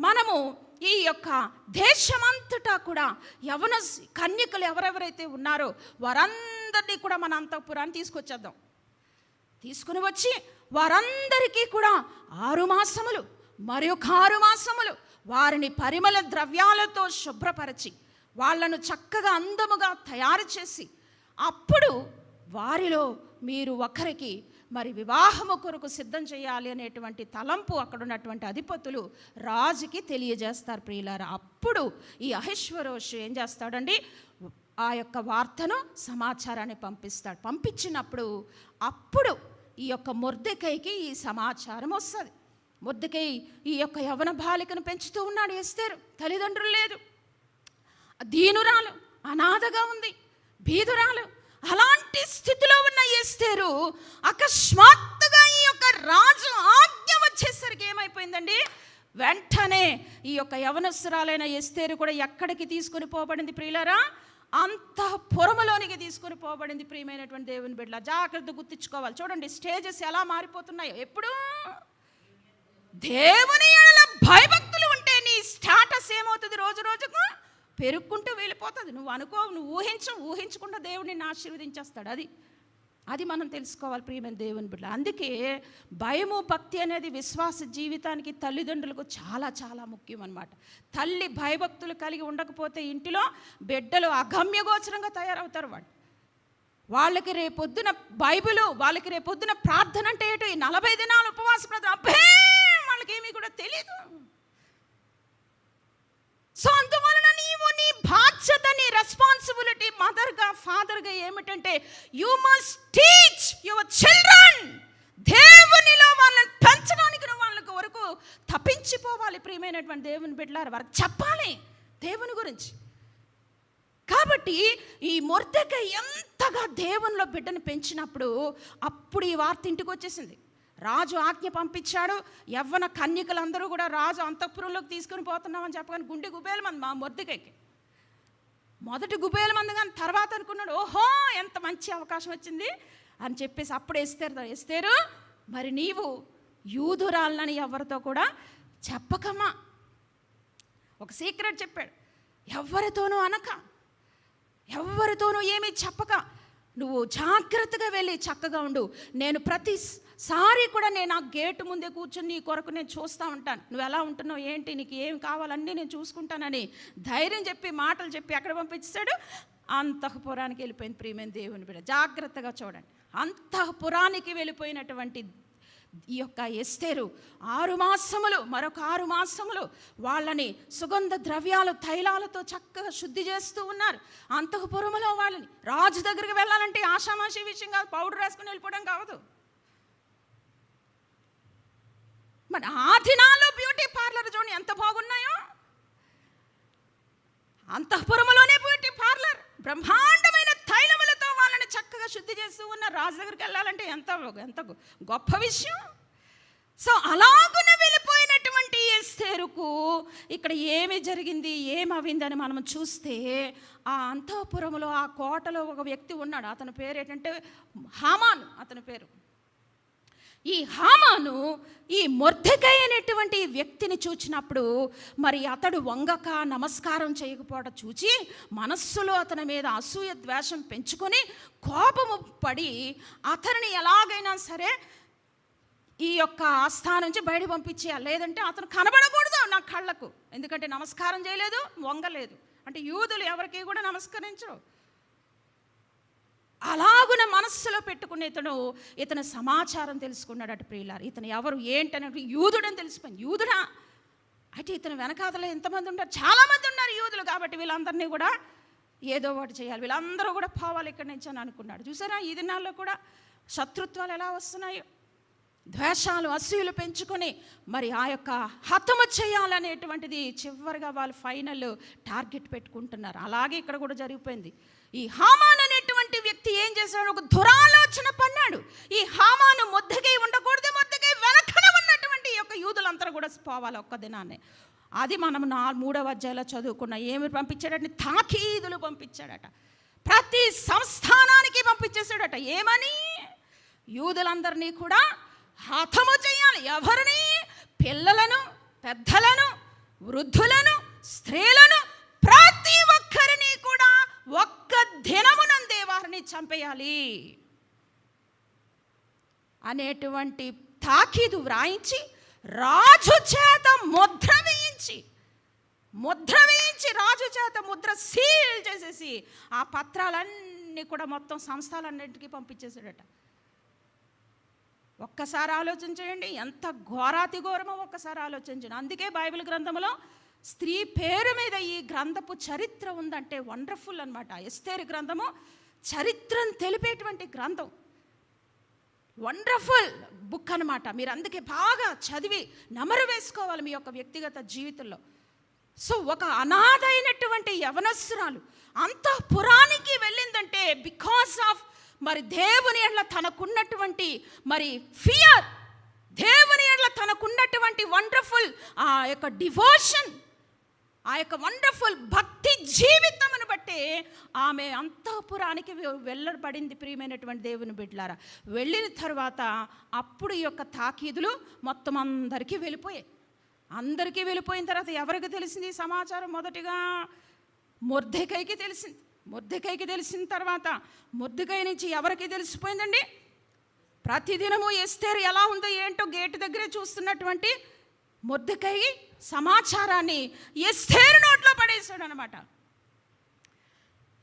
మనము ఈ యొక్క దేశమంతటా కూడా యవ్వన కన్యకలు ఎవరెవరైతే ఉన్నారో వారందరినీ కూడా మన అంతఃపురాన్ని తీసుకొచ్చేద్దాం. తీసుకుని వచ్చి వారందరికీ కూడా 6 మాసములు మరొక 6 మాసములు వారిని పరిమళ ద్రవ్యాలతో శుభ్రపరిచి వాళ్ళను చక్కగా అందముగా తయారు చేసి అప్పుడు వారిలో మీరు ఒకరికి మరి వివాహము కొరకు సిద్ధం చేయాలి అనేటువంటి తలంపు అక్కడ ఉన్నటువంటి అధిపతులు రాజుకి తెలియజేస్తారు. ప్రియులారా, అప్పుడు ఈ అహష్వేరోషు ఏం చేస్తాడండి, ఆ యొక్క వార్తను సమాచారాన్ని పంపిస్తాడు. పంపించినప్పుడు అప్పుడు ఈ యొక్క మొర్దెకైకి ఈ సమాచారం వస్తుంది. మొర్దెకై ఈ యొక్క యవ్వన బాలికను పెంచుతూ ఉన్నాడు. ఎస్తేరు తల్లిదండ్రులు లేదు, దీనురాలు, అనాథగా ఉంది, బీదురాలు. అలాంటి స్థితిలో ఉన్న ఎస్తేరు అకస్మాత్తుగా ఈ యొక్క రాజు ఆజ్ఞ వచ్చేసరికి ఏమైపోయిందండి, వెంటనే ఈ యొక్క యవనస్తురాలైన ఎస్తేరు కూడా ఎక్కడికి తీసుకొని పోబడింది ప్రియులారా, అంతఃపురములోనికి తీసుకొని పోబడింది. ప్రియమైనటువంటి దేవుని బిడ్డల జాగ్రత్త గుర్తించుకోవాలి. చూడండి స్టేజెస్ ఎలా మారిపోతున్నాయో. ఎప్పుడు దేవుని యందు భయభక్తులు ఉంటే నీ స్టేటస్ ఏమవుతుంది, రోజు రోజుకు పెరుక్కుంటూ వెళ్ళిపోతుంది. నువ్వు అనుకో, నువ్వు ఊహించకుండా దేవుడిని ఆశీర్వదించేస్తాడు. అది మనం తెలుసుకోవాలి ప్రియమైన దేవుని బిడ్డ. అందుకే భయము భక్తి అనేది విశ్వాస జీవితానికి తల్లిదండ్రులకు చాలా చాలా ముఖ్యం అన్నమాట. తల్లి భయభక్తులు కలిగి ఉండకపోతే ఇంటిలో బిడ్డలు అగమ్యగోచరంగా తయారవుతారు. వాళ్ళకి రేపొద్దున బైబిలు, వాళ్ళకి రేపొద్దున ప్రార్థన అంటే ఏంటో, ఈ 40 దినాలు ఉపవాస ప్రార్థన అబ్బే వాళ్ళకేమీ కూడా తెలియదు. సో అందువలన నీవు నీ బాధ్యత, నీ రెస్పాన్సిబిలిటీ మదర్గా ఫాదర్గా ఏమిటంటే, you must teach your children. దేవునిలో వాళ్ళని పెంచడానికి నువ్వు వాళ్ళకి వరకు తప్పించిపోవాలి. ప్రియమైనటువంటి దేవుని బిడ్డలారా, వారికి చెప్పాలి దేవుని గురించి. కాబట్టి ఈ మొర్దెకై ఎంతగా దేవునిలో బిడ్డను పెంచినప్పుడు అప్పుడు ఈ వార్త ఇంటికి వచ్చేసింది. రాజు ఆజ్ఞ పంపించాడు. యవ్వన కన్యకలందరూ కూడా రాజు అంతఃపురంలోకి తీసుకుని పోతున్నామని చెప్పగానే గుండె గుబేల మంది మా మొర్దెకైకి. మొదటి గుబేల మంది కానీ తర్వాత అనుకున్నాడు, ఓహో ఎంత మంచి అవకాశం వచ్చింది అని చెప్పేసి అప్పుడు ఎస్తేరు మరి నీవు యూదురాలని ఎవరితో కూడా చెప్పకమ్మా. ఒక సీక్రెట్ చెప్పాడు, ఎవరితోనూ అనక, ఎవరితోనూ ఏమీ చెప్పక నువ్వు జాగ్రత్తగా వెళ్ళి చక్కగా ఉండు. నేను ప్రతిసారి కూడా నేను ఆ గేటు ముందే కూర్చొని నీ కొరకు నేను చూస్తూ ఉంటాను, నువ్వు ఎలా ఉంటున్నావు, ఏంటి, నీకు ఏం కావాలన్నీ నేను చూసుకుంటానని ధైర్యం చెప్పి మాటలు చెప్పి అక్కడ పంపించాడు. అంతఃపురానికి వెళ్ళిపోయింది. ప్రియమైన దేవుని బిడ్డ జాగ్రత్తగా చూడండి. అంతఃపురానికి వెళ్ళిపోయినటువంటి ఈ యొక్క ఎస్తేరు 6 మాసములు మరొక 6 మాసములు వాళ్ళని సుగంధ ద్రవ్యాలు తైలాలతో చక్కగా శుద్ధి చేస్తూ ఉన్నారు. అంతఃపురములో వాళ్ళని రాజు దగ్గరికి వెళ్ళాలంటే ఆషామాషి విషయం కాదు, పౌడర్ వేసుకుని వెళ్ళిపోవడం కావదు. మరి ఆ దినాల్లో బ్యూటీ పార్లర్ చూడండి ఎంత బాగున్నాయో. అంతఃపురములోనే బ్యూటీ పార్లర్, బ్రహ్మాండమైన తైలములతో వాళ్ళని చక్కగా శుద్ధి చేస్తూ ఉన్న రాజు దగ్గరికి వెళ్ళాలంటే ఎంత గొప్ప విషయం. సో అలాగున వెళ్ళిపోయినటువంటి ఎస్తేరుకు ఇక్కడ ఏమి జరిగింది, ఏమవిందని మనం చూస్తే, ఆ అంతఃపురములో ఆ కోటలో ఒక వ్యక్తి ఉన్నాడు. అతని పేరు ఏంటంటే హామాను. అతని పేరు ఈ హామాను ఈ మొర్దెకై అనేటువంటి వ్యక్తిని చూచినప్పుడు మరి అతడు వంగక నమస్కారం చేయకపోవడం చూచి మనస్సులో అతని మీద అసూయ ద్వేషం పెంచుకొని కోపము పడి అతనిని ఎలాగైనా సరే ఈ యొక్క ఆస్థానం నుంచి బయట పంపించేయాలి, లేదంటే అతను కనబడకూడదు నా కళ్ళకు. ఎందుకంటే నమస్కారం చేయలేదు, వంగలేదు. అంటే యూదులు ఎవరికి కూడా నమస్కరించరు. అలాగున మనస్సులో పెట్టుకుని ఇతను సమాచారం తెలుసుకున్నాడట ప్రియులారు. ఇతను ఎవరు ఏంటని యూదుడని తెలిసిపోయింది. యూదుడా అంటే ఇతను వెనకాతలో ఎంతమంది ఉన్నారు, చాలామంది ఉన్నారు యూదులు, కాబట్టి వీళ్ళందరినీ కూడా ఏదో ఒకటి చేయాలి, వీళ్ళందరూ కూడా పోవాలి ఇక్కడి నుంచి అని అనుకున్నాడు. చూసారా ఈ దినాల్లో కూడా శత్రుత్వాలు ఎలా వస్తున్నాయో, ద్వేషాలు అసూయలు పెంచుకొని మరి ఆ యొక్క హతము చేయాలనేటువంటిది చివరిగా వాళ్ళు ఫైనల్ టార్గెట్ పెట్టుకుంటున్నారు. అలాగే ఇక్కడ కూడా జరిగిపోయింది. ఈ హామాన్ అనేటువంటి వ్యక్తి ఏం చేశాడు, ఒక దురాలోచన పన్నాడు. ఈ హామాను మొద్దకై ఉండకూడదు, మొద్దకై వెనకన ఉన్నటువంటి యొక్క యూదులంతా కూడా పోవాలి ఒక్క దినాన్ని. అది మనం 3వ అధ్యాయంలో చదువుకున్న. ఏమి పంపించాడట, తాకీదులు పంపించాడట. ప్రతి సంస్థానానికి పంపించేశాడట. ఏమని, యూదులందరినీ కూడా హతము చేయాలి. ఎవరిని, పిల్లలను, పెద్దలను, వృద్ధులను, స్త్రీలను, ప్రతి ఒక్కరిని కూడా ఒక్క దినమునందే వారిని చంపేయాలి అనేటువంటి తాకీదు వ్రాయించి రాజు చేత ముద్ర వేయించి రాజు చేత ముద్ర సీల్ చేసేసి ఆ పత్రాలన్నీ కూడా మొత్తం సంస్థలన్నింటికీ పంపించేసాడట. ఒక్కసారి ఆలోచించేయండి, ఎంత ఘోరాతి ఘోరమో ఒక్కసారి ఆలోచించండి. అందుకే బైబిల్ గ్రంథంలో స్త్రీ పేరు మీద ఈ గ్రంథపు చరిత్ర ఉందంటే వండర్ఫుల్ అన్నమాట. ఎస్తేరు గ్రంథము చరిత్రను తెలిపేటువంటి గ్రంథం, వండర్ఫుల్ బుక్ అన్నమాట. మీరు అందుకే బాగా చదివి నమరు వేసుకోవాలి మీ యొక్క వ్యక్తిగత జీవితంలో. సో ఒక అనాథ అయినటువంటి యవనస్తురాలు అంతఃపురానికి వెళ్ళిందంటే బికాస్ ఆఫ్ మరి దేవుని ఎడల తనకున్నటువంటి మరి ఫియర్, దేవుని ఎడల తనకున్నటువంటి వండర్ఫుల్ ఆ యొక్క డివోషన్, ఆ యొక్క వండర్ఫుల్ భక్తి జీవితమును బట్టి ఆమె అంతఃపురానికి వెళ్ళబడింది. ప్రియమైనటువంటి దేవుని బిడ్డలారా, వెళ్ళిన తర్వాత అప్పుడు ఈ యొక్క తాకీదులు మొత్తం అందరికీ వెళ్ళిపోయాయి. అందరికీ వెళ్ళిపోయిన తర్వాత ఎవరికి తెలిసింది ఈ సమాచారం? మొదటిగా మొర్దెకైకి తెలిసింది. మొర్దెకైకి తెలిసిన తర్వాత మొర్దెకై నుంచి ఎవరికి తెలిసిపోయిందండి? ప్రతిదినము ఎస్తేరు ఎలా ఉందో ఏంటో గేటు దగ్గరే చూస్తున్నటువంటి మొర్దెకై సమాచారాన్ని ఎస్తేరు నోట్లో పడేశాడు అనమాట.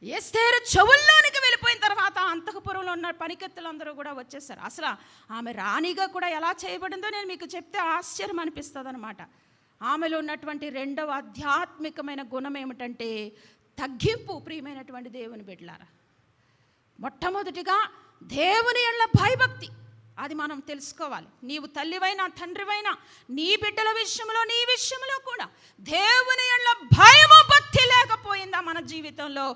ఎస్తేరు చెవుల్లోనికి వెళ్ళిపోయిన తర్వాత అంతఃపురంలో ఉన్న పనికెత్తులందరూ కూడా వచ్చేసారు. అసలు ఆమె రాణిగా కూడా ఎలా చేయబడిందో నేను మీకు చెప్తే ఆశ్చర్యం అనిపిస్తుంది అనమాట. ఆమెలో ఉన్నటువంటి రెండవ ఆధ్యాత్మికమైన గుణం ఏమిటంటే తగ్గింపు. ప్రియమైనటువంటి దేవుని బిడ్డలారా, మొట్టమొదటిగా దేవుని యెడల భయభక్తి, అది మనం తెలుసుకోవాలి. నీవు తల్లివైనా తండ్రివైనా నీ బిడ్డల విషయంలో నీ విషయంలో కూడా దేవుని యెడల భయము భక్తి లేకపోయిందా మన జీవితంలో,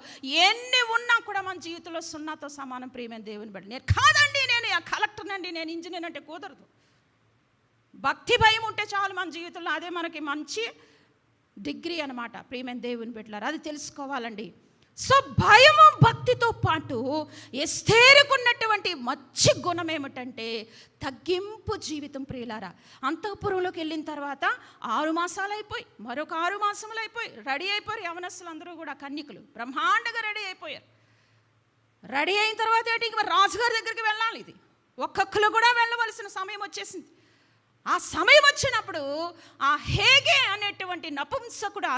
ఎన్ని ఉన్నా కూడా మన జీవితంలో సున్నాతో సమానం. ప్రియమైన దేవుని బిడ్డ, నేను కాదండి, నేను కలెక్టర్ అండి, నేను ఇంజనీర్ అంటే కుదరదు. భక్తి భయం ఉంటే చాలు మన జీవితంలో, అదే మనకి మంచి డిగ్రీ అనమాట. ప్రియమైన దేవుని బిడ్డలారా, అది తెలుసుకోవాలండి. సో భయము భక్తితో పాటు ఎస్తేరుకున్నటువంటి మంచి గుణం ఏమిటంటే తగ్గింపు జీవితం. ప్రియులారా, అంతఃపురంలోకి వెళ్ళిన తర్వాత 6 మాసాలు అయిపోయి, మరొక 6 మాసములు అయిపోయి రెడీ అయిపోయారు. యవనస్తులు అందరూ కూడా కన్యకులు బ్రహ్మాండంగా రెడీ అయిపోయారు. రెడీ అయిన తర్వాత ఏంటి, రాజుగారి దగ్గరికి వెళ్ళాలి. ఇది ఒక్కొక్కరు కూడా వెళ్ళవలసిన సమయం వచ్చేసింది. ఆ సమయం వచ్చినప్పుడు ఆ హేగే అనేటువంటి నపుంసకుడు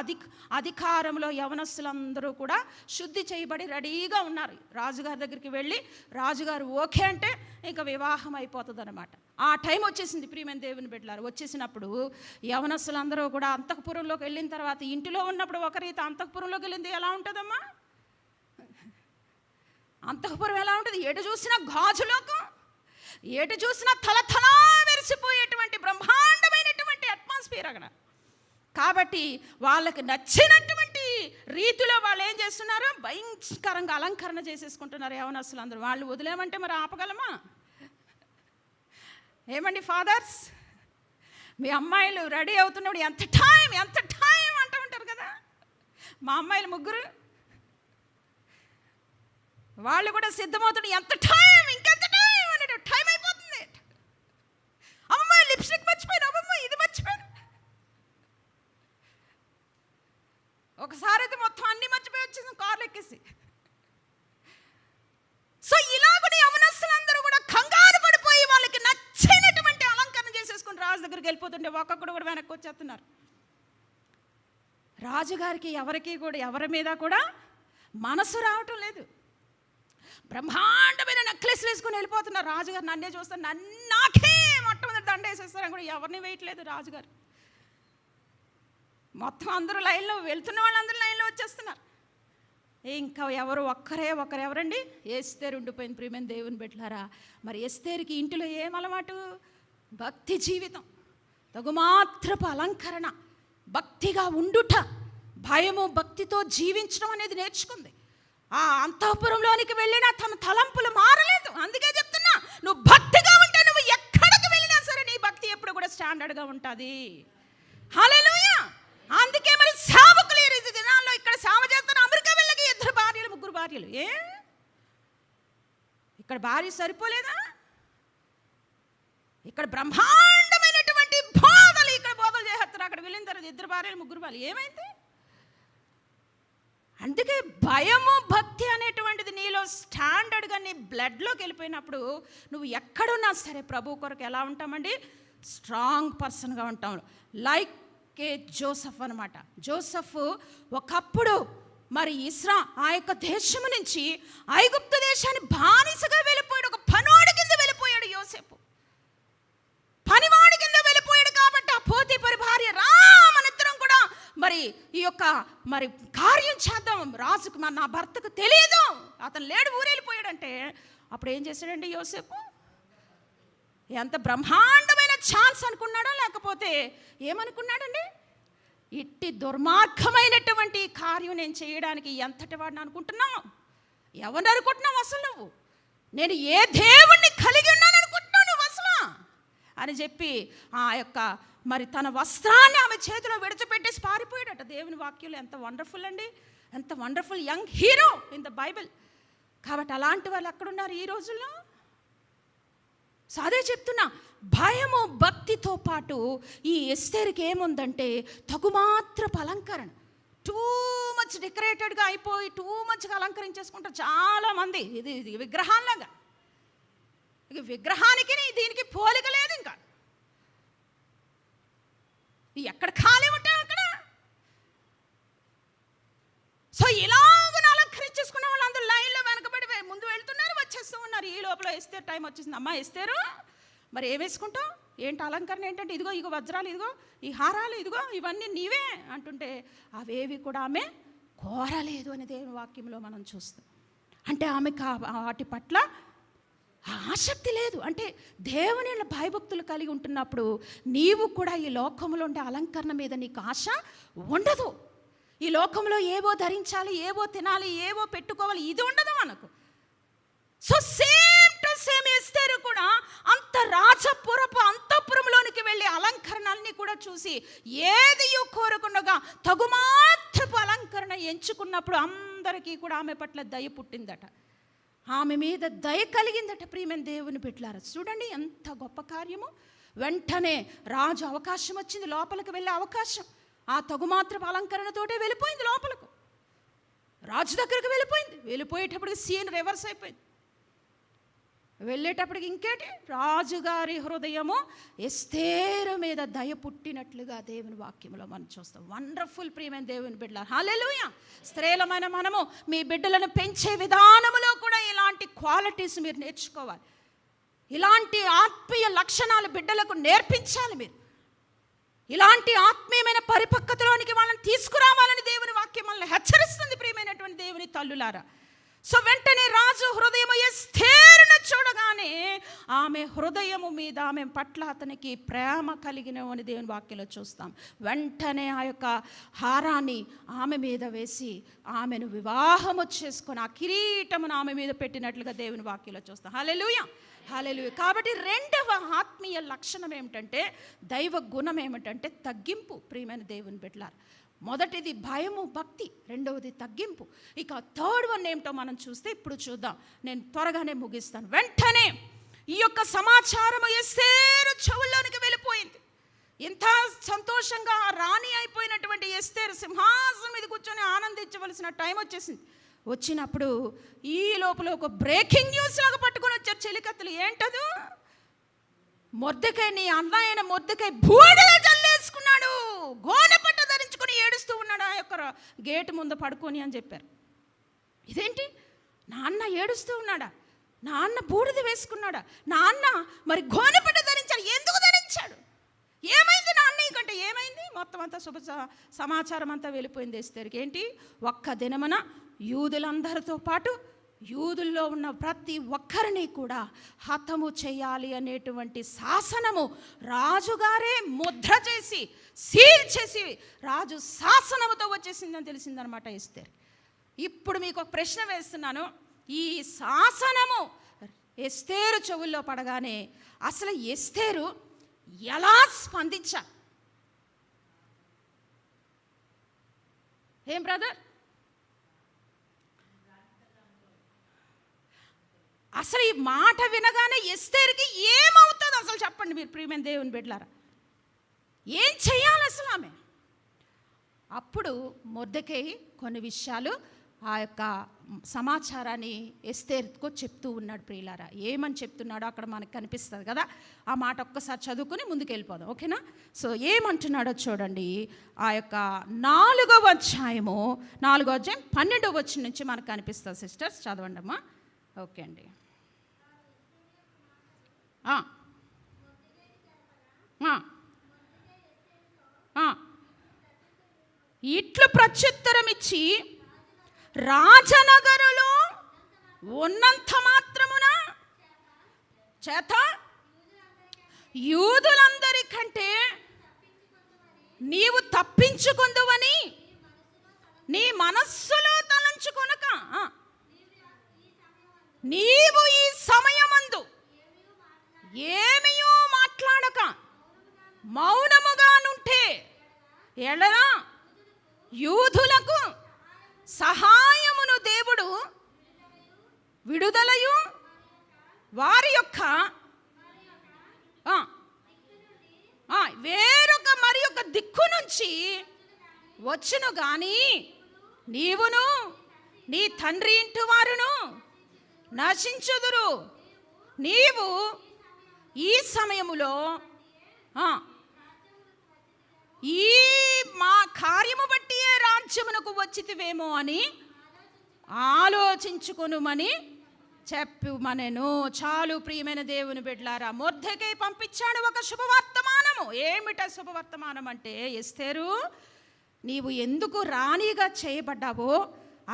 అధికారంలో యవనస్తులందరూ కూడా శుద్ధి చేయబడి రెడీగా ఉన్నారు. రాజుగారి దగ్గరికి వెళ్ళి రాజుగారు ఓకే అంటే ఇంకా వివాహం అయిపోతుంది అనమాట. ఆ టైం వచ్చేసింది. ప్రియమైన దేవుని బిడ్డలారు, వచ్చేసినప్పుడు యవనస్తులందరూ కూడా అంతఃపురంలోకి వెళ్ళిన తర్వాత, ఇంటిలో ఉన్నప్పుడు ఒక రీతి, అంతఃపురంలోకి వెళ్ళింది ఎలా ఉంటుందమ్మా? అంతఃపురం ఎలా ఉంటుంది? ఎటు చూసినా గాజులోకం, ఎటు చూసినా తలతలా మెరిసిపోయేటువంటి బ్రహ్మాండమైనటువంటి అట్మాస్ఫియర్ అక్కడ. కాబట్టి వాళ్ళకి నచ్చినటువంటి రీతిలో వాళ్ళు ఏం చేస్తున్నారు, భయంకరంగా అలంకరణ చేసేసుకుంటున్నారు యవనస్తులు అందరూ. వాళ్ళు వదిలేమంటే మరి ఆపగలమా? ఏమండి ఫాదర్స్, మీ అమ్మాయిలు రెడీ అవుతున్నప్పుడు ఎంత టైం అంటూ ఉంటారు కదా. మా అమ్మాయిలు 3 వాళ్ళు కూడా సిద్ధమవుతున్నారు. ఎంత టైం, ఇంకెంత టైం అంటే టైం అయిపోతుంది. అమ్మాయి లిప్స్టిక్ మర్చిపోయాను, అమ్మమ్మ ఇది మర్చిపోయాను. ఒకసారి అయితే మొత్తం అన్ని మర్చిపోయి వచ్చేసి కార్లు ఎక్కేసి. సో ఇలాగని యవనస్తులందరూ కూడా కంగారు పడిపోయి వాళ్ళకి నచ్చినటువంటి అలంకరణ చేసేసుకుని రాజు దగ్గరికి వెళ్ళిపోతుంటే ఒక్కొక్కడు కూడా వెనక్కి వచ్చేస్తున్నారు. రాజుగారికి ఎవరికి కూడా ఎవరి మీద కూడా మనసు రావటం లేదు. బ్రహ్మాండమైన నెక్లెస్ వేసుకొని వెళ్ళిపోతున్నారు. రాజుగారు నన్నే చూస్తారు, నాకే మొట్టమొదటి దండ వేసేస్తారని కూడా ఎవరిని వేయట్లేదు రాజుగారు. మొత్తం అందరూ లైన్లో, వెళ్తున్న వాళ్ళందరూ లైన్లో వచ్చేస్తున్నారు. ఇంకా ఎవరండి? ఎస్తేరు ఉండిపోయింది. ప్రియమైన దేవుని బిడ్డలారా, మరి ఎస్తేరుకి ఇంటిలో ఏం అలవాటు? భక్తి జీవితం, తగుమాత్రపు అలంకరణ, భక్తిగా ఉండుట, భయము భక్తితో జీవించడం అనేది నేర్చుకుంది. ఆ అంతఃపురంలోనికి వెళ్ళినా తన తలంపులు మారలేదు. అందుకే చెప్తున్నా, నువ్వు భక్తిగా ఉంటే నువ్వు ఎక్కడికి వెళ్ళినా సరే నీ భక్తి ఎప్పుడు కూడా స్టాండర్డ్గా ఉంటుంది. హల్లెలూయా. అందుకే మరి సేవకులు ఈ దినాల్లో ఇక్కడ సేవ చేస్తున్న అమెరికా వెళ్ళకి 2 భార్యలు 3 భార్యలు. ఇక్కడ భార్య సరిపోలేదా? ఇక్కడ బ్రహ్మాండమైనటువంటి బోధలు ఇక్కడ బోధలు చేస్తారు. అక్కడ వెళ్ళిన తర్వాత 2 భార్యలు 3 భార్యలు. ఏమైంది? అందుకే భయము భక్తి అనేటువంటిది నీలో స్టాండర్డ్గా నీ బ్లడ్లోకి వెళ్ళిపోయినప్పుడు నువ్వు ఎక్కడున్నా సరే ప్రభు కొరకు ఎలా ఉంటామండి? స్ట్రాంగ్ పర్సన్గా ఉంటాం. లైక్ ఏ జోసెఫ్ అనమాట. జోసెఫ్ ఒకప్పుడు మరి ఆ యొక్క దేశము నుంచి ఐగుప్తు దేశాన్ని బానిసగా వెళ్ళిపోయాడు. ఒక పనోడి కింద వెళ్ళిపోయాడు యోసేపు. పనివాడి కింద వెళ్ళిపోయాడు కాబట్టి ఆ పోతీఫరు భార్య మనిద్దరం కూడా మరి ఈ యొక్క మరి కార్యం చేద్దాం, రాజుకు నా భర్తకు తెలియదు, అతను లేడు, ఊరెళ్ళిపోయాడంటే అప్పుడు ఏం చేశాడండి యోసేపు? ఎంత బ్రహ్మాండమైన ఛాన్స్ అనుకున్నాడో, లేకపోతే ఏమనుకున్నాడండి? ఇట్టి దుర్మార్గమైనటువంటి కార్యం నేను చేయడానికి ఎంతటి వాడిని అనుకుంటున్నావు? ఎవరిని అనుకుంటున్నావు అసలు నువ్వు? నేను ఏ దేవుణ్ణి కలిగి ఉన్నాను అనుకుంటున్నావు నువ్వు అసలు అని చెప్పి ఆ యొక్క మరి తన వస్త్రాన్ని ఆమె చేతిలో విడిచిపెట్టేసి పారిపోయాడట. దేవుని వాక్యంలో ఎంత వండర్ఫుల్ అండి, ఎంత wonderful young hero in the Bible. కాబట్టి అలాంటి వాళ్ళు ఎక్కడున్నారు ఈ రోజుల్లో? సో అదే చెప్తున్నా, భయము భక్తితో పాటు ఈ ఎస్తేరుకి ఏముందంటే తగుమాత్రపు అలంకరణ. టూ మచ్ డెకరేటెడ్గా అయిపోయి టూ మచ్గా అలంకరించేసుకుంటారు చాలామంది. ఇది విగ్రహాల్లాగా. ఇక విగ్రహానికి దీనికి పోలిక లేదు. ఇంకా ఎక్కడ ఖాళీ ఉంటాయి అక్కడ. సో ఇలాగ అలంకరించేసుకున్న వాళ్ళందరూ లైన్లో వెనకబడి ముందు వెళ్తున్నారు, వచ్చేస్తూ ఉన్నారు. ఈ లోపల ఎస్తేరు టైం వచ్చేసింది. అమ్మ ఎస్తేరు, మరి ఏం వేసుకుంటావు? ఏంటి అలంకరణ ఏంటంటే, ఇదిగో వజ్రాలు, ఇదిగో ఈ హారాలు, ఇదిగో ఇవన్నీ నీవే అంటుంటే అవేవి కూడా ఆమె కోరలేదు అని దేవుని వాక్యంలో మనం చూస్తాం. అంటే ఆమెకు వాటి పట్ల ఆసక్తి లేదు. అంటే దేవుని భయభక్తులు కలిగి ఉంటున్నప్పుడు నీవు కూడా ఈ లోకంలో ఉండే అలంకరణ మీద నీకు ఆశ ఉండదు. ఈ లోకంలో ఏవో ధరించాలి, ఏవో తినాలి, ఏవో పెట్టుకోవాలి, ఇది ఉండదు మనకు. సో సేమ్ టు సేమ్ ఎస్తేరు కూడా అంత రాజపురపు అంతఃపురంలోనికి వెళ్ళి అలంకరణల్ని కూడా చూసి ఏది కోరుకున్నగా తగుమాత్రపు అలంకరణ ఎంచుకున్నప్పుడు అందరికీ కూడా ఆమె పట్ల దయ పుట్టిందట, ఆమె మీద దయ కలిగిందట. ప్రియమైన దేవుని బిడ్డలారా, చూడండి ఎంత గొప్ప కార్యము. వెంటనే రాజు అవకాశం వచ్చింది, లోపలికి వెళ్ళే అవకాశం. ఆ తగుమాత్రపు అలంకరణతోటే వెళ్ళిపోయింది లోపలకు, రాజు దగ్గరకు వెళ్ళిపోయింది. వెళ్ళిపోయేటప్పటికి సీన్ రివర్స్ అయిపోయింది. వెళ్ళేటప్పటికి ఇంకేంటి, రాజుగారి హృదయము ఎస్తేరు మీద దయ పుట్టినట్లుగా దేవుని వాక్యంలో మనం చూస్తాం. వండర్ఫుల్ ప్రియమైన దేవుని బిడ్డలారా, హల్లెలూయా. స్త్రీలమైన మనము మీ బిడ్డలను పెంచే విధానములో కూడా ఇలాంటి క్వాలిటీస్ మీరు నేర్చుకోవాలి. ఇలాంటి ఆత్మీయ లక్షణాలు బిడ్డలకు నేర్పించాలి మీరు. ఇలాంటి ఆత్మీయమైన పరిపక్వతలోనికి వాళ్ళని తీసుకురావాలని దేవుని వాక్యం మనల్ని హెచ్చరిస్తుంది ప్రియమైనటువంటి దేవుని తల్లులారా. సో వెంటనే రాజు హృదయము ఎస్తేరును చూడగానే ఆమె హృదయము మీద ఆమె పట్ల అతనికి ప్రేమ కలిగినవని దేవుని వాక్యంలో చూస్తాం. వెంటనే ఆ యొక్క హారాన్ని ఆమె మీద వేసి ఆమెను వివాహము చేసుకొని ఆ కిరీటమును ఆమె మీద పెట్టినట్లుగా దేవుని వాక్యంలో చూస్తాం. హల్లెలూయా, హల్లెలూయా. కాబట్టి రెండవ ఆత్మీయ లక్షణం ఏమిటంటే, దైవ గుణం ఏమిటంటే తగ్గింపు. ప్రియమైన దేవుని బిడ్డలారా, మొదటిది భయము భక్తి, రెండవది తగ్గింపు. ఇక థర్డ్ వన్ ఏమిటో మనం చూస్తే ఇప్పుడు చూద్దాం, నేను త్వరగానే ముగిస్తాను. వెంటనే ఈ యొక్క సమాచారము ఎస్తేరు చెవుల్లోనికి వెళ్ళిపోయింది. ఇంత సంతోషంగా రాణి అయిపోయినటువంటి ఎస్తేరు సింహాసనం మీద కూర్చొని ఆనందించవలసిన టైం వచ్చేసింది. వచ్చినప్పుడు ఈ లోపల ఒక బ్రేకింగ్ న్యూస్ లాగా పట్టుకొని వచ్చారు చెలికత్తలు. ఏంటదు? మొర్దెకై, నీ అన్న అయిన మొర్దెకై బూడిద జల్లేసుకున్నాడు, గోనెపట్ట ధరించుకొని ఏడుస్తూ ఉన్నాడు ఆ యొక్క గేటు ముందు పడుకొని అని చెప్పారు. ఇదేంటి? నాన్న ఏడుస్తూ ఉన్నాడా? నాన్న బూడిద వేసుకున్నాడా? నాన్న మరి గోనెపట్ట ధరించాడు. ఎందుకు ధరించాడు? ఏమైంది నా అన్నయ్య కంటే? ఏమైంది? మొత్తం అంతా సమాచారం అంతా వెళ్ళిపోయింది ఎస్తేరుకి. ఏంటి? ఒక్క దినమున యూదులందరితో పాటు యూదుల్లో ఉన్న ప్రతి ఒక్కరిని కూడా హతము చేయాలి అనేటువంటి శాసనము రాజుగారే ముద్ర చేసి సీల్ చేసి రాజు శాసనముతో వచ్చేసిందని తెలిసిందనమాట ఎస్తేరు. ఇప్పుడు మీకు ఒక ప్రశ్న వేస్తున్నాను. ఈ శాసనము ఎస్తేరు చెవుల్లో పడగానే అసలు ఎస్తేరు ఎలా స్పందించా? ఏం బ్రదర్? అసలు ఈ మాట వినగానే ఎస్తేరుకి ఏమవుతుంది అసలు చెప్పండి మీరు ప్రియమైన దేవుని బిడ్డలారా. ఏం చెయ్యాలి అసలు ఆమె? అప్పుడు మొర్దెకై కొన్ని విషయాలు ఆ యొక్క సమాచారాన్ని ఎస్తేరుకు చెప్తూ ఉన్నాడు ప్రియులారా. ఏమని చెప్తున్నాడో అక్కడ మనకు కనిపిస్తుంది కదా. ఆ మాట ఒక్కసారి చదువుకుని ముందుకు వెళ్ళిపోదాం, ఓకేనా? సో ఏమంటున్నాడో చూడండి. ఆ యొక్క 4వ అధ్యాయము 4వ అధ్యాయం 12వ వచనం నుంచి మనకు కనిపిస్తుంది. సిస్టర్స్ చదవండి అమ్మా. ఓకే అండి. ఇట్లు ప్రత్యుత్తరం ఇచ్చి, రాజనగరులో ఉన్నంత మాత్రమున చేత యూదులందరికంటే నీవు తప్పించుకుందువని నీ మనస్సులో తలంచుకొనక, నీవు ఈ సమయమందు ఏమీయూ మాట్లాడక మౌనముగానుంటే ఎడలా యూదులకు సహాయమును దేవుడు విడుదలయు వారి యొక్క వేరొక మరి యొక్క దిక్కు నుంచి వచ్చును గాని నీవును నీ తండ్రి ఇంటి వారును నశించుదురు. నీవు ఈ సమయములో ఈ మా కార్యము బట్టి ఏ రాజ్యమునకు వచ్చితివేమో అని ఆలోచించుకొనుమని చెప్పుమనెను. చాలు ప్రియమైన దేవుని బిడ్డలారా, మొర్దెకై పంపించాడు ఒక శుభవర్తమానము. ఏమిట శుభవర్తమానం అంటే, ఎస్తేరు నీవు ఎందుకు రాణిగా చేయబడ్డావో,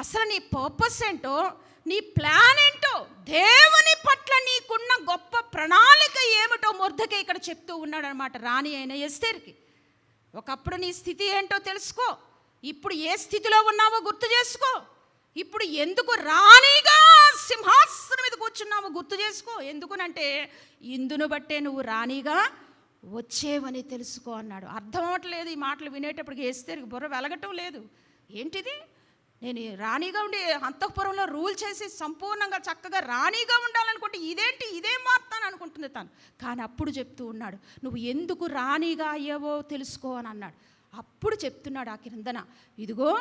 అసలు నీ పర్పస్ ఏంటో, నీ ప్లాన్ ఏంటో, దేవుని పట్ల నీకున్న గొప్ప ప్రణాళిక ఏమిటో మొర్దెకై ఇక్కడ చెప్తూ ఉన్నాడు అనమాట రాణి అయిన ఎస్తేరుకి. ఒకప్పుడు నీ స్థితి ఏంటో తెలుసుకో, ఇప్పుడు ఏ స్థితిలో ఉన్నావో గుర్తు చేసుకో, ఇప్పుడు ఎందుకు రాణిగా సింహాసనం మీద కూర్చున్నావో గుర్తు చేసుకో. ఎందుకునంటే ఇందును బట్టే నువ్వు రాణిగా వచ్చేవని తెలుసుకో అన్నాడు. అర్థం అవ్వట్లేదు ఈ మాటలు వినేటప్పటికి. ఎస్తేరుకి బుర్ర వెలగటం లేదు. ఏంటిది, నేను రాణిగా ఉండి అంతఃపురంలో రూల్ చేసి సంపూర్ణంగా చక్కగా రాణిగా ఉండాలనుకుంటే ఇదేంటి, ఇదేం మారుతాను అనుకుంటుంది తను. కానీ అప్పుడు చెప్తూ ఉన్నాడు, నువ్వు ఎందుకు రాణిగా అయ్యావో తెలుసుకో అని అన్నాడు. అప్పుడు చెప్తున్నాడు ఆ కిందన, ఇదిగో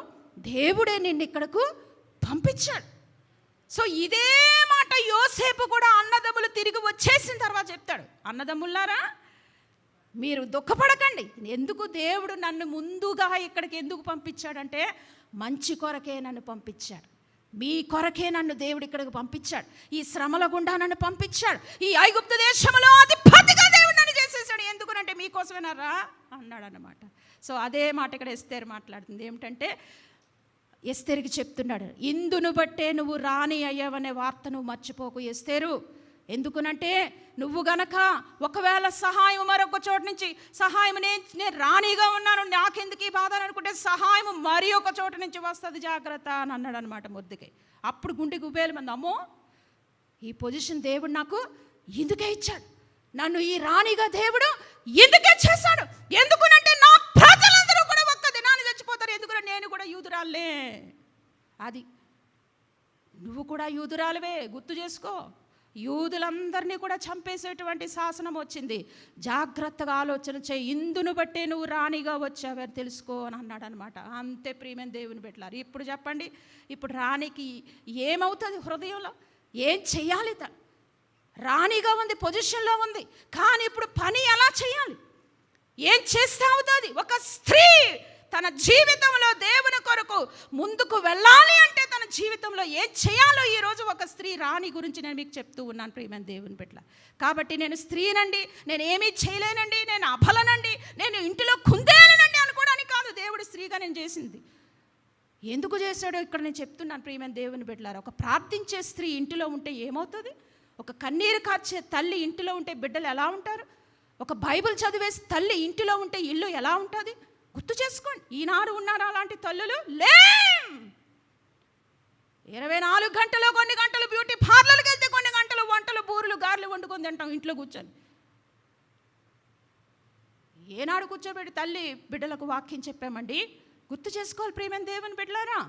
దేవుడే నిన్ను ఇక్కడకు పంపించాడు. సో ఇదే మాట యోసేపు కూడా అన్నదమ్ములు తిరిగి వచ్చేసిన తర్వాత చెప్తాడు, అన్నదమ్ములారా మీరు దుఃఖపడకండి, ఎందుకు దేవుడు నన్ను ముందుగా ఇక్కడికి ఎందుకు పంపించాడంటే మంచి కొరకే నన్ను పంపించాడు, మీ కొరకే నన్ను దేవుడు ఇక్కడికి పంపించాడు, ఈ శ్రమల గుండా నన్ను పంపించాడు, ఈ ఐగుప్తు దేశంలో అధిపతిగా దేవుడు నన్ను చేసేసాడు, ఎందుకునంటే మీకోసమేనారా అన్నాడు అన్నమాట. సో అదే మాట ఇక్కడ ఎస్తేరు మాట్లాడుతుంది. ఏమిటంటే ఎస్తేరుకి చెప్తున్నాడు, ఇందును బట్టే నువ్వు రాణి అయ్యావనే వార్త నువ్వు మర్చిపోకు ఎస్తేరు. ఎందుకునంటే నువ్వు గనక ఒకవేళ సహాయం మరొక చోటు నుంచి సహాయం నేను రాణిగా ఉన్నాను నాకెందుకు ఈ బాధ అనుకుంటే సహాయం మరి ఒక చోటు నుంచి వస్తుంది, జాగ్రత్త అని అన్నాడు అనమాట మొర్దెకై. అప్పుడు గుండె గుబేలు మంది, అమ్మో ఈ పొజిషన్ దేవుడు నాకు ఎందుకే ఇచ్చాడు, నన్ను ఈ రాణిగా దేవుడు ఎందుకే చేశాడు, ఎందుకునంటే నా ప్రజలందరూ కూడా ఒక్క దినాన్ని చచ్చిపోతారు, ఎందుకంటే నేను కూడా యూదురాలే. అది నువ్వు కూడా యూదురాలవే, గుర్తు చేసుకో. యూదులందరినీ కూడా చంపేసేటువంటి శాసనం వచ్చింది, జాగ్రత్తగా ఆలోచన చేయి, ఇందును బట్టే నువ్వు రాణిగా వచ్చావని తెలుసుకో అని అన్నాడు అనమాట. అంతే ప్రియమైన దేవుని పెట్టారు. ఇప్పుడు చెప్పండి, ఇప్పుడు రాణికి ఏమవుతుంది హృదయంలో, ఏం చెయ్యాలి? తను రాణిగా ఉంది, పొజిషన్లో ఉంది, కానీ ఇప్పుడు పని ఎలా చేయాలి, ఏం చేస్తే అవుతుంది? ఒక స్త్రీ తన జీవితంలో దేవుని కొరకు ముందుకు వెళ్ళాలి అంటే తన జీవితంలో ఏం చేయాలో ఈరోజు ఒక స్త్రీ రాణి గురించి నేను మీకు చెప్తూ ఉన్నాను ప్రియమైన దేవుని బిడ్డల. కాబట్టి నేను స్త్రీనండి, నేను ఏమీ చేయలేనండి, నేను అబలనండి, నేను ఇంటిలో కుందేలనండి అనుకోవడానికి కాదు దేవుడు స్త్రీగా నేను చేసింది. ఎందుకు చేశాడో ఇక్కడ నేను చెప్తున్నాను ప్రియమైన దేవుని బిడ్డలారా. ఒక ప్రార్థించే స్త్రీ ఇంటిలో ఉంటే ఏమవుతుంది? ఒక కన్నీరు కార్చే తల్లి ఇంటిలో ఉంటే బిడ్డలు ఎలా ఉంటారు? ఒక బైబిల్ చదివేసి తల్లి ఇంటిలో ఉంటే ఇల్లు ఎలా ఉంటుంది? గుర్తు చేసుకోండి. ఈనాడు ఉన్నారు అలాంటి తల్లులు? లేం. 24 గంటలు, కొన్ని గంటలు బ్యూటీ పార్లర్కి వెళ్తే, కొన్ని గంటలు వంటలు బూరెలు గారెలు వండుకొని తింటాం ఇంట్లో కూర్చొని. ఏనాడు కూర్చోబెట్టి తల్లి బిడ్డలకు వాక్యం చెప్పామండి? గుర్తు చేసుకోవాలి ప్రియమైన దేవుని బిడ్డలారా.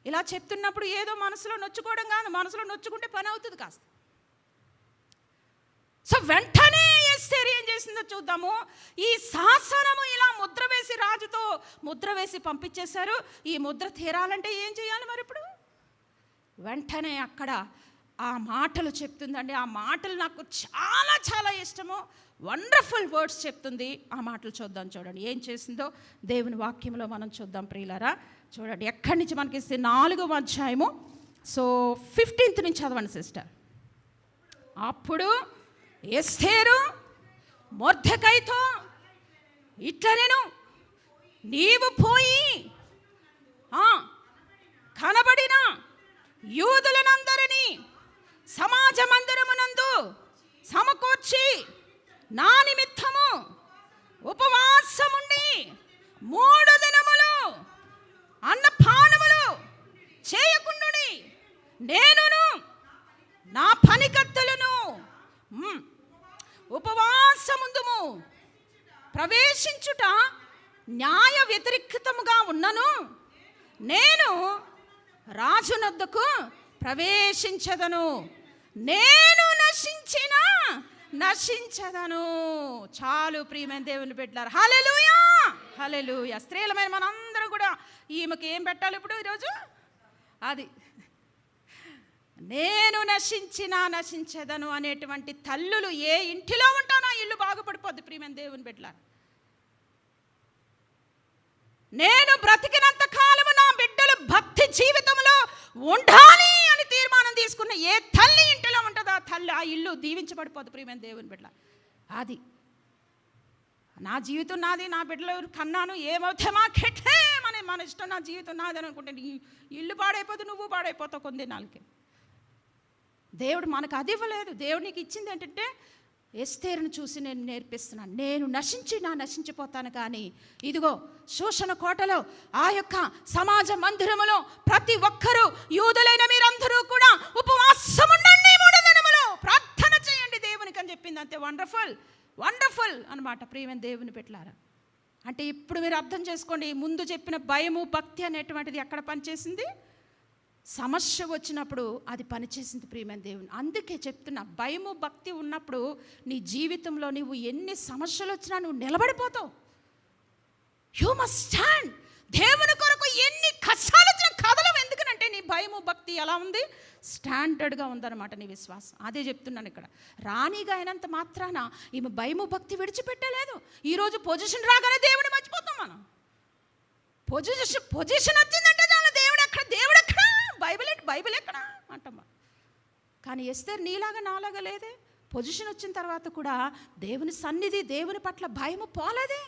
ఇలా చెప్తున్నప్పుడు ఏదో మనసులో నొచ్చుకోవడం కాదు, మనసులో నొచ్చుకుంటే పని అవుతుంది కాస్త. సో వెంటనే ఎస్తేరు ఏం చేసిందో చూద్దాము. ఈ శాసనము ఇలా ముద్ర వేసి, రాజుతో ముద్ర వేసి పంపించేశారు. ఈ ముద్ర తీరాలంటే ఏం చేయాలి మరి ఇప్పుడు? వెంటనే అక్కడ ఆ మాటలు చెప్తుందండి. ఆ మాటలు నాకు చాలా చాలా ఇష్టము. వండర్ఫుల్ వర్డ్స్ చెప్తుంది. ఆ మాటలు చూద్దాం. చూడండి ఏం చేసిందో దేవుని వాక్యంలో మనం చూద్దాం ప్రియులారా. చూడండి ఎక్కడి నుంచి మనకి ఇస్తే 4వ అధ్యాయము. సో 15th నుంచి చదవండి సిస్టర్. అప్పుడు ఎస్తేరు మొర్దెకైతో ఇట్లా, నేను నీవు పోయి కనబడిన యూదులనందరినీ సమాజ మందిరమునందు సమకూర్చి నా నిమిత్తము ఉపవాసముండి 3 దినములు అన్నపానములు చేయకుండుడి. నేనును నా పనికత్తెలను ఉపవాసముందుము. ప్రవేశించుట న్యాయ వ్యతిరేకతముగా ఉన్నను నేను రాజునొద్దకు ప్రవేశించదను. నేను నశించదను. చాలు ప్రియమైన దేవుని బిడ్డలారా. హల్లెలూయా, హల్లెలూయా. స్త్రీలమైన మనందరం కూడా ఈమెకి ఏం పెట్టాలి ఇప్పుడు ఈరోజు? అది నేను నశించదను అనేటువంటి తల్లులు ఏ ఇంటిలో ఉంటానో ఆ ఇల్లు బాగుపడిపోద్ది ప్రియమైన దేవుని బిడ్డలారా. నేను బ్రతికినంత కాలము నా బిడ్డలు భక్తి జీవితంలో ఉండాలి అని తీర్మానం తీసుకున్న ఏ తల్లి ఇంటిలో ఉంటుందో ఆ తల్లి, ఆ ఇల్లు దీవించబడిపోద్ది ప్రియమైన దేవుని బిడ్డ. అది నా జీవితం నాది, నా బిడ్డలు కన్నాను, ఏమవుతే మాకెట్లే మన ఇష్టం, నా జీవితం నాది అని అనుకుంటే ఇల్లు పాడైపోతుంది, నువ్వు పాడైపోతావు కొన్ని దినాలకి. దేవుడు మనకు అది ఇవ్వలేదు. దేవుడు నీకు ఇచ్చింది ఏంటంటే ఎస్తేరును చూసి నేను నేర్పిస్తున్నాను. నేను నశించిపోతాను, కానీ ఇదిగో శోషణ కోటలో ఆ యొక్క సమాజ మందిరములో ప్రతి ఒక్కరూ, యూదులైన మీరందరూ కూడా ఉపవాసం ఉండండి, 3 దినములు ప్రార్థన చేయండి దేవునికి అని చెప్పింది. అంతే. వండర్ఫుల్ అన్నమాట ప్రియమైన దేవుని పెట్టారా. అంటే ఇప్పుడు మీరు అర్థం చేసుకోండి, ముందు చెప్పిన భయము భక్తి అనేటువంటిది ఎక్కడ పనిచేసింది? సమస్య వచ్చినప్పుడు అది పనిచేసింది ప్రియమైన దేవుని. అందుకే చెప్తున్నా, భయము భక్తి ఉన్నప్పుడు నీ జీవితంలో నువ్వు ఎన్ని సమస్యలు వచ్చినా నువ్వు నిలబడిపోతావు. You must stand. దేవుని కొరకు ఎన్ని కష్టాలు వచ్చినా కదలవు. ఎందుకనంటే నీ భయము భక్తి ఎలా ఉంది? స్టాండర్డ్గా ఉందన్నమాట నీ విశ్వాసం. అదే చెప్తున్నాను ఇక్కడ. రాణిగా అయినంత మాత్రాన ఈమె భయము భక్తి విడిచిపెట్టలేదు. ఈరోజు పొజిషన్ రాగానే దేవుడిని మర్చిపోతాం మనం. పొజిషన్ వచ్చిందంటే చాలు, దేవుడు ఎక్కడ, బైబిల్ ఎక్కడ అంటమ్మా. కానీ ఎస్తేరు నీలాగా నాలాగా లేదే. పొజిషన్ వచ్చిన తర్వాత కూడా దేవుని సన్నిధి, దేవుని పట్ల భయము పోలేదే.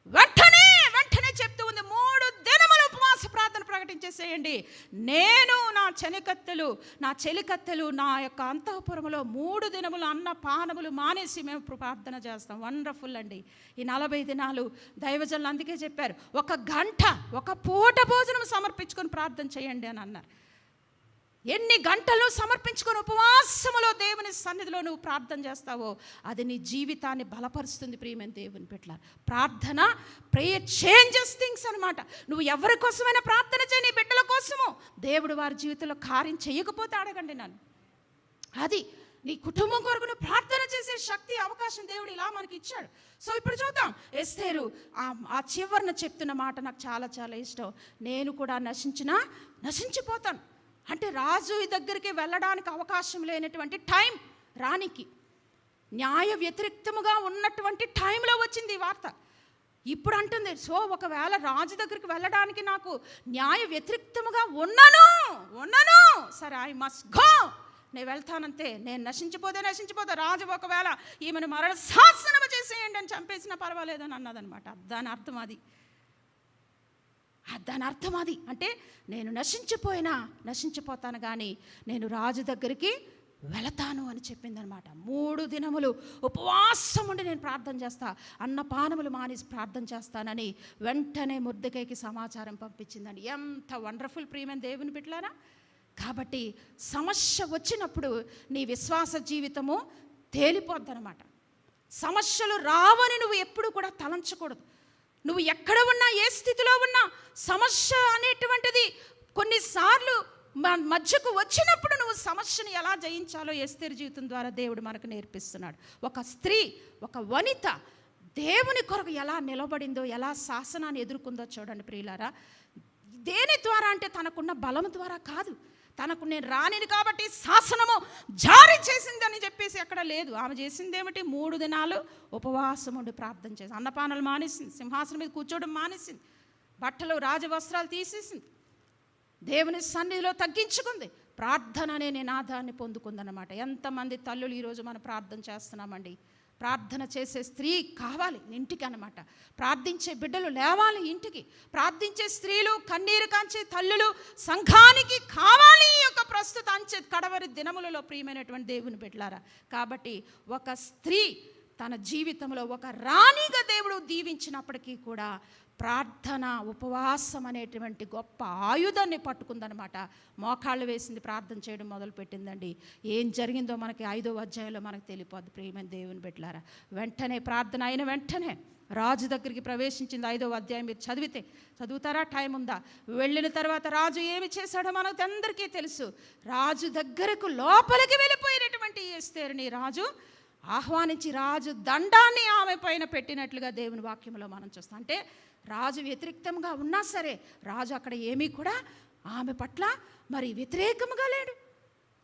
వెంటనే చెప్తూ ఉంది, 3 దినములు ఉపవాస ప్రార్థన ప్రకటించేసేయండి. నేను నా చెలికత్తెలు నా యొక్క అంతఃపురములో 3 దినములు అన్న పానములు మానేసి మేము ప్రార్థన చేస్తాం. వండర్ఫుల్ అండి. ఈ 40 దినాలు దైవజనులు అందుకే చెప్పారు, 1 గంట 1 పూట భోజనం సమర్పించుకొని ప్రార్థన చేయండి అని అన్నారు. ఎన్ని గంటలు సమర్పించుకొని ఉపవాసములో దేవుని సన్నిధిలో నువ్వు ప్రార్థన చేస్తావో అది నీ జీవితాన్ని బలపరుస్తుంది ప్రియమైన దేవుని బిడ్డలారా. ప్రార్థన, ప్రేయర్ చేంజెస్ థింగ్స్ అనమాట. నువ్వు ఎవరి కోసమైనా ప్రార్థన చేయి, నీ బిడ్డల కోసము. దేవుడు వారి జీవితంలో కార్యం చేయకపోతే అడగండి నన్ను. అది నీ కుటుంబం కొరకు నువ్వు ప్రార్థన చేసే శక్తి, అవకాశం దేవుడు ఇలా మనకి ఇచ్చాడు. సో ఇప్పుడు చూద్దాం. ఎస్తేరు ఆ చివరన చెప్తున్న మాట నాకు చాలా చాలా ఇష్టం. నేను కూడా నశించిపోతాను అంటే రాజు దగ్గరికి వెళ్ళడానికి అవకాశం లేనటువంటి టైం రాణికి. న్యాయ వ్యతిరేక్తముగా ఉన్నటువంటి టైంలో వచ్చింది ఈ వార్త. ఇప్పుడు అంటుంది, సో ఒకవేళ రాజు దగ్గరికి వెళ్ళడానికి నాకు న్యాయ వ్యతిరేక్తముగా ఉన్నాను సరే, ఐ మస్ట్ గో, నేను వెళ్తానంతే, నేను నశించిపోతే రాజు ఒకవేళ ఈమెను మరణ శాసనము చేసేయండి అని చంపేసినా పర్వాలేదని అన్నదనమాట. దాని అర్థం అది అంటే నేను నశించిపోతాను కానీ నేను రాజు దగ్గరికి వెళతాను అని చెప్పిందనమాట. 3 దినములు ఉపవాసం ఉండి నేను ప్రార్థన చేస్తా, అన్నపానములు మానేసి ప్రార్థన చేస్తానని వెంటనే మొర్దెకైకి సమాచారం పంపించిందండి. ఎంత వండర్ఫుల్ ప్రియమైన దేవుని బిడ్డలారా. కాబట్టి సమస్య వచ్చినప్పుడు నీ విశ్వాస జీవితము తేలిపోద్దనమాట. సమస్యలు రావని నువ్వు ఎప్పుడు కూడా తలంచకూడదు. నువ్వు ఎక్కడ ఉన్నా, ఏ స్థితిలో ఉన్నా, సమస్య అనేటువంటిది కొన్నిసార్లు మధ్యకు వచ్చినప్పుడు నువ్వు సమస్యను ఎలా జయించాలో ఎస్తేరు జీవితం ద్వారా దేవుడు మనకు నేర్పిస్తున్నాడు. ఒక స్త్రీ, ఒక వనిత దేవుని కొరకు ఎలా నిలబడిందో, ఎలా శాసనాన్ని ఎదుర్కొందో చూడండి ప్రియులారా. దేని ద్వారా అంటే తనకున్న బలం ద్వారా కాదు, తనకు నేను రానిది కాబట్టి శాసనము జారీ చేసిందని చెప్పేసి ఎక్కడ లేదు. ఆమె చేసింది ఏమిటి? 3 దినాలు ఉపవాసం ఉండి ప్రార్థన చేసి అన్నపానాలు మానేసింది, సింహాసనం మీద కూర్చోవడం మానేసింది, బట్టలు రాజవస్త్రాలు తీసేసింది, దేవుని సన్నిధిలో తగ్గించుకుంది, ప్రార్థన అనే నినాదాన్ని పొందుకుందన్నమాట. ఎంతమంది తల్లులు ఈరోజు మనం ప్రార్థన చేస్తున్నామండి. ప్రార్థన చేసే స్త్రీ కావాలి ఇంటికి అన్నమాట. ప్రార్థించే బిడ్డలు లేవాలి ఇంటికి. ప్రార్థించే స్త్రీలు, కన్నీరు కాంచే తల్లులు సంఘానికి కావాలి ఈ యొక్క ప్రస్తుత అంచె కడవరి దినములలో ప్రియమైనటువంటి దేవుని బిడ్డలారా. కాబట్టి ఒక స్త్రీ తన జీవితంలో ఒక రాణిగా దేవుడు దీవించినప్పటికీ కూడా ప్రార్థన, ఉపవాసం అనేటువంటి గొప్ప ఆయుధాన్ని పట్టుకుందనమాట. మోకాళ్ళు వేసింది, ప్రార్థన చేయడం మొదలుపెట్టిందండి. ఏం జరిగిందో మనకి 5వ అధ్యాయంలో మనకు తెలియపోద్ది ప్రియమైన దేవుని బిడ్డలారా. వెంటనే ప్రార్థన అయిన వెంటనే రాజు దగ్గరికి ప్రవేశించింది. 5వ అధ్యాయం మీరు చదువుతారా? టైం ఉందా? వెళ్ళిన తర్వాత రాజు ఏమి చేశాడో మనకు అందరికీ తెలుసు. రాజు దగ్గరకు లోపలికి వెళ్ళిపోయినటువంటి ఎస్తేరుని రాజు ఆహ్వానించి రాజు దండాన్ని ఆమె పైన పెట్టినట్లుగా దేవుని వాక్యంలో మనం చూస్తాం. అంటే రాజు వ్యతిరేక్తంగా ఉన్నా సరే రాజు అక్కడ ఏమీ కూడా ఆమె పట్ల మరి వ్యతిరేకంగా లేడు.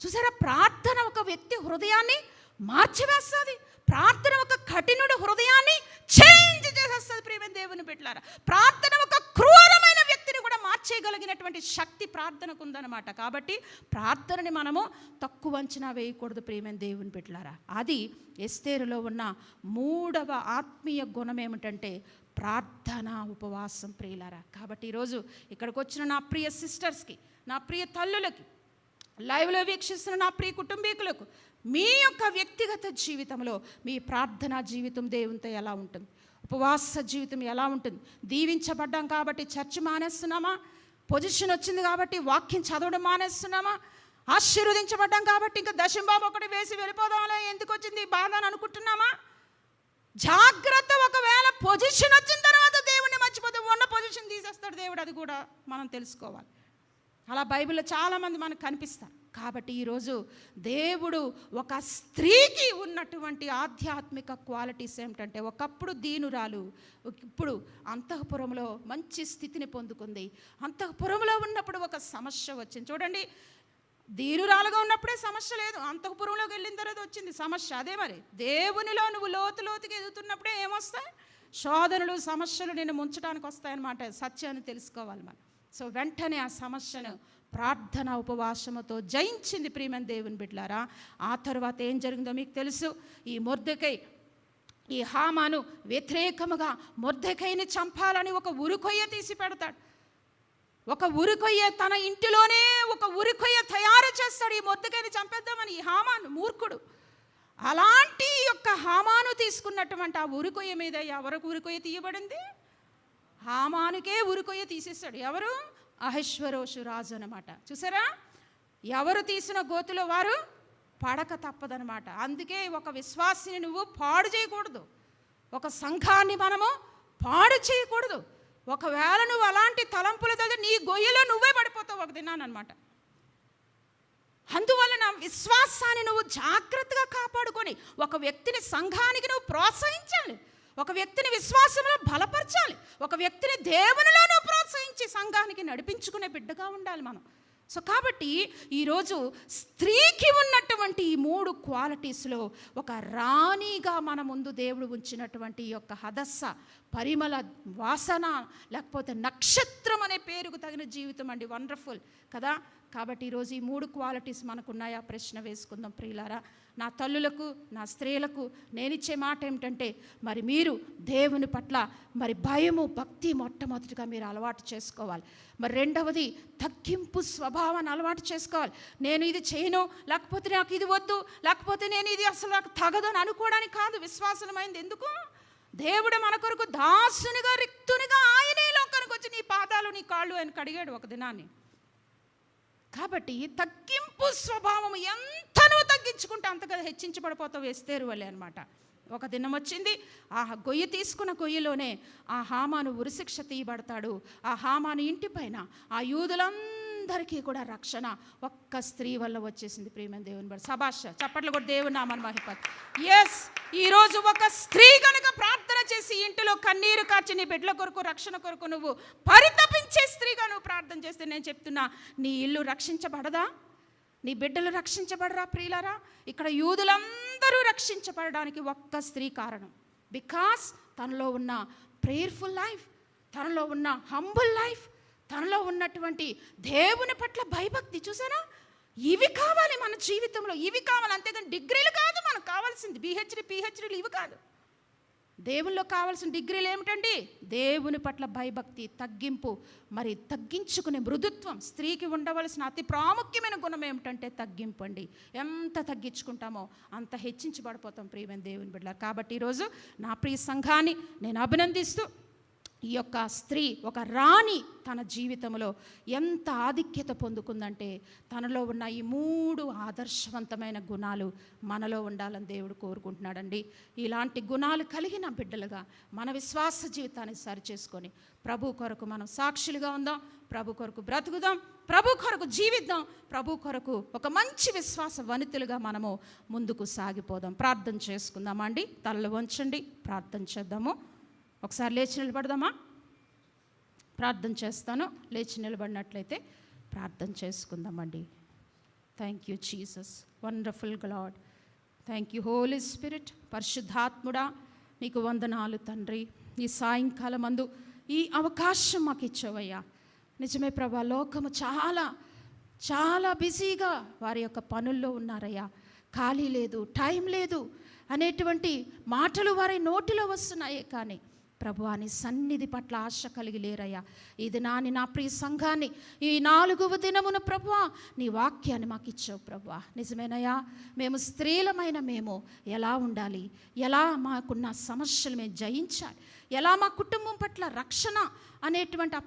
చూసారా, ప్రార్థన ఒక వ్యక్తి హృదయాన్ని మార్చివేస్తుంది. ప్రార్థన ఒక కఠినుడు హృదయాన్ని చేంజ్ చేసేస్తుంది ప్రియమైన దేవుని బిడ్డలారా. ప్రార్థన ఒక క్రూరమైన వ్యక్తిని కూడా మార్చేయగలిగినటువంటి శక్తి ప్రార్థనకు ఉందన్నమాట. కాబట్టి ప్రార్థనని మనము తక్కువ అంచనా వేయకూడదు ప్రియమైన దేవుని బిడ్డలారా. అది ఎస్తేరులో ఉన్న 3వ ఆత్మీయ గుణం ఏమిటంటే ప్రార్థన, ఉపవాసం ప్రియులారా. కాబట్టి ఈరోజు ఇక్కడికి వచ్చిన నా ప్రియ సిస్టర్స్కి, నా ప్రియ తల్లులకి, లైవ్లో వీక్షిస్తున్న నా ప్రియ కుటుంబీకులకు, మీ యొక్క వ్యక్తిగత జీవితంలో మీ ప్రార్థనా జీవితం దేవునితో ఎలా ఉంటుంది? ఉపవాస జీవితం ఎలా ఉంటుంది? దీవించబడ్డాం కాబట్టి చర్చ్ మానేస్తున్నామా? పొజిషన్ వచ్చింది కాబట్టి వాక్యం చదవడం మానేస్తున్నామా? ఆశీర్వదించబడ్డాం కాబట్టి ఇంకా దశంబాబు ఒకటి వేసి వెళ్ళిపోదాంలే, ఎందుకు వచ్చింది బాధ అని అనుకుంటున్నామా? జాగ్రత్త, ఒకవేళ పొజిషన్ వచ్చిన తర్వాత దేవుడిని మర్చిపోతే ఉన్న పొజిషన్ తీసేస్తాడు దేవుడు. అది కూడా మనం తెలుసుకోవాలి. అలా బైబిల్లో చాలామంది మనకు కనిపిస్తారు. కాబట్టి ఈరోజు దేవుడు ఒక స్త్రీకి ఉన్నటువంటి ఆధ్యాత్మిక క్వాలిటీస్ ఏమిటంటే, ఒకప్పుడు దీనురాలు, ఇప్పుడు అంతఃపురంలో మంచి స్థితిని పొందుకుంది. అంతఃపురంలో ఉన్నప్పుడు ఒక సమస్య వచ్చింది. చూడండి, దీనురాలుగా ఉన్నప్పుడే సమస్య లేదు, అంతఃపురంలోకి వెళ్ళిన తర్వాత వచ్చింది సమస్య. అదే మరి దేవునిలో నువ్వు లోతుకి ఎదుగుతున్నప్పుడే ఏమొస్తాయి? శోధనలు, సమస్యలు నిన్ను ముంచడానికి వస్తాయన్నమాట. సత్యాన్ని తెలుసుకోవాలి మనం. సో వెంటనే ఆ సమస్యను ప్రార్థన, ఉపవాసముతో జయించింది ప్రియమైన దేవుని బిడ్డలారా. ఆ తర్వాత ఏం జరిగిందో మీకు తెలుసు. ఈ మొర్దెకై, ఈ హామాను వ్యతిరేకముగా మొర్దెకైని చంపాలని ఒక ఉరికొయ్య తీసి పెడతాడు. ఒక ఉరికొయ్య, తన ఇంటిలోనే ఒక ఉరికొయ్య తయారు చేస్తాడు ఈ మొర్దెకైని చంపేద్దామని. ఈ హామాను మూర్ఖుడు. అలాంటి యొక్క హామాను తీసుకున్నటువంటి ఆ ఉరికొయ్య మీద ఎవరికి ఉరికొయ్య తీయబడింది? హామానుకే ఉరికొయ్య తీసేస్తాడు. ఎవరు? అహశ్వరోషు రాజు అనమాట. చూసారా, ఎవరు తీసిన గోతులో వారు పడక తప్పదనమాట. అందుకే ఒక విశ్వాసిని నువ్వు పాడు చేయకూడదు, ఒక సంఘాన్ని మనము పాడు చేయకూడదు. ఒకవేళ నువ్వు అలాంటి తలంపులతో నీ గొయ్యలో నువ్వే పడిపోతావు ఒక దినానమాట. అందువలన విశ్వాసాన్ని నువ్వు జాగ్రత్తగా కాపాడుకొని ఒక వ్యక్తిని, సంఘానికి నువ్వు ప్రోత్సహించాలి, ఒక వ్యక్తిని విశ్వాసంలో బలపరచాలి, ఒక వ్యక్తిని దేవునిలో నువ్వు ప్రోత్సహించి సంఘానికి నడిపించుకునే బిడ్డగా ఉండాలి మనం. సో కాబట్టి ఈరోజు స్త్రీకి ఉన్నటువంటి ఈ 3 క్వాలిటీస్లో ఒక రాణిగా మన ముందు దేవుడు ఉంచినటువంటి ఈ యొక్క హదస్స పరిమళ వాసన, లేకపోతే నక్షత్రం అనే పేరుకు తగిన జీవితం అండి. వండర్ఫుల్ కదా. కాబట్టి ఈరోజు ఈ 3 క్వాలిటీస్ మనకున్నాయా ప్రశ్న వేసుకుందాం ప్రియులారా. నా తల్లులకు, నా స్త్రీలకు నేనిచ్చే మాట ఏమిటంటే, మరి మీరు దేవుని పట్ల మరి భయము, భక్తి మొట్టమొదటిగా మీరు అలవాటు చేసుకోవాలి. మరి రెండవది తగ్గింపు స్వభావాన్ని అలవాటు చేసుకోవాలి. నేను ఇది చేయను, లేకపోతే నాకు ఇది వద్దు, లేకపోతే నేను ఇది అసలు నాకు తగదని అనుకోవడానికి కాదు. విశ్వాసమైంది ఎందుకు? దేవుడు మన కొరకు దాసునిగా, రిక్తునిగా ఆయనే లోకానికి వచ్చి నీ పాదాలు, నీ కాళ్ళు ఆయన కడిగాడు ఒక దినాన్ని. కాబట్టి తగ్గింపు స్వభావం ఎంతనో తగ్గించుకుంటే అంతగా హెచ్చించబడిపోతావు ఎస్తేరు వల్లే అనమాట. ఒక దినం వచ్చింది, ఆ గొయ్యి తీసుకున్న గొయ్యిలోనే ఆ హామాను ఉరిశిక్ష తీయబడతాడు. ఆ హామాను ఇంటి పైన ఆ యూదులందరికీ కూడా రక్షణ ఒక్క స్త్రీ వల్ల వచ్చేసింది. ప్రియమైన దేవుని బట్టి సభాష చప్పట్లు కూడా దేవుని నామని మహిపత్. ఎస్, ఈరోజు ఒక స్త్రీ కనుక ప్రార్థన చేసి ఇంటిలో కన్నీరు కార్చి నీ బిడ్డల కొరకు, రక్షణ కొరకు నువ్వు పరితపించే స్త్రీగా నువ్వు ప్రార్థన చేస్తే నేను చెప్తున్నా, నీ ఇల్లు రక్షించబడదా? నీ బిడ్డలు రక్షించబడరా ప్రియులారా? ఇక్కడ యూదులందరూ రక్షించబడడానికి ఒక్క స్త్రీ కారణం. బికాస్ తనలో ఉన్న ప్రేయర్ఫుల్ లైఫ్, తనలో ఉన్న హంబుల్ లైఫ్, తనలో ఉన్నటువంటి దేవుని పట్ల భయభక్తి. చూసారా, ఇవి కావాలి మన జీవితంలో, ఇవి కావాలి. అంతేగాని డిగ్రీలు కాదు మనకు కావాల్సింది. పిహెచ్డీలు ఇవి కాదు. దేవుల్లో కావాల్సిన డిగ్రీలు ఏమిటండి? దేవుని పట్ల భయభక్తి, తగ్గింపు, మరి తగ్గించుకునే మృదుత్వం. స్త్రీకి ఉండవలసిన అతి ప్రాముఖ్యమైన గుణం ఏమిటంటే తగ్గింపు అండి. ఎంత తగ్గించుకుంటామో అంత హెచ్చించబడిపోతాం ప్రియమైన దేవుని బిడ్డలారా. కాబట్టి ఈరోజు నా ప్రియ సంఘాన్ని నేను అభినందిస్తూ, ఈ యొక్క స్త్రీ ఒక రాణి తన జీవితంలో ఎంత ఆధిక్యత పొందుకుందంటే, తనలో ఉన్న ఈ 3 ఆదర్శవంతమైన గుణాలు మనలో ఉండాలని దేవుడు కోరుకుంటున్నాడండి. ఇలాంటి గుణాలు కలిగిన బిడ్డలుగా మన విశ్వాస జీవితాన్ని సరిచేసుకొని ప్రభు కొరకు మనం సాక్షులుగా ఉందాం, ప్రభు కొరకు బ్రతుకుదాం, ప్రభు కొరకు జీవిద్దాం, ప్రభు కొరకు ఒక మంచి విశ్వాస వనితులుగా మనము ముందుకు సాగిపోదాం. ప్రార్థన చేసుకుందామా అండి? తలలు వంచండి, ప్రార్థన చేద్దాము. ఒకసారి లేచి నిలబడదామా? ప్రార్థన చేస్తాను. లేచి నిలబడినట్లయితే ప్రార్థన చేసుకుందామండి. Thank you Jesus, wonderful God. Thank you Holy Spirit. పరిశుద్ధాత్ముడా నీకు వందనాలు తండ్రి. ఈ సాయంకాలం అందు ఈ అవకాశం మాకు ఇచ్చావయ్యా. నిజమే ప్రభా, లోకము చాలా చాలా బిజీగా వారి యొక్క పనుల్లో ఉన్నారయ్యా. ఖాళీ లేదు, టైం లేదు అనేటువంటి మాటలు వారి నోటిలో వస్తున్నాయే, కానీ ప్రభువా నీ సన్నిధి పట్ల ఆశ కలిగి లేరయ్యా. ఇది నా ప్రియ సంఘాన్ని ఈ 4వ దినమున ప్రభువా నీ వాక్యాన్ని మాకు ఇచ్చావు ప్రభువా. నిజమేనయ్యా, మేము స్త్రీలమైన మేము ఎలా ఉండాలి, ఎలా మాకున్న సమస్యలు మేము జయించాలి, ఎలా మా కుటుంబం పట్ల రక్షణ అనేటువంటి ఆ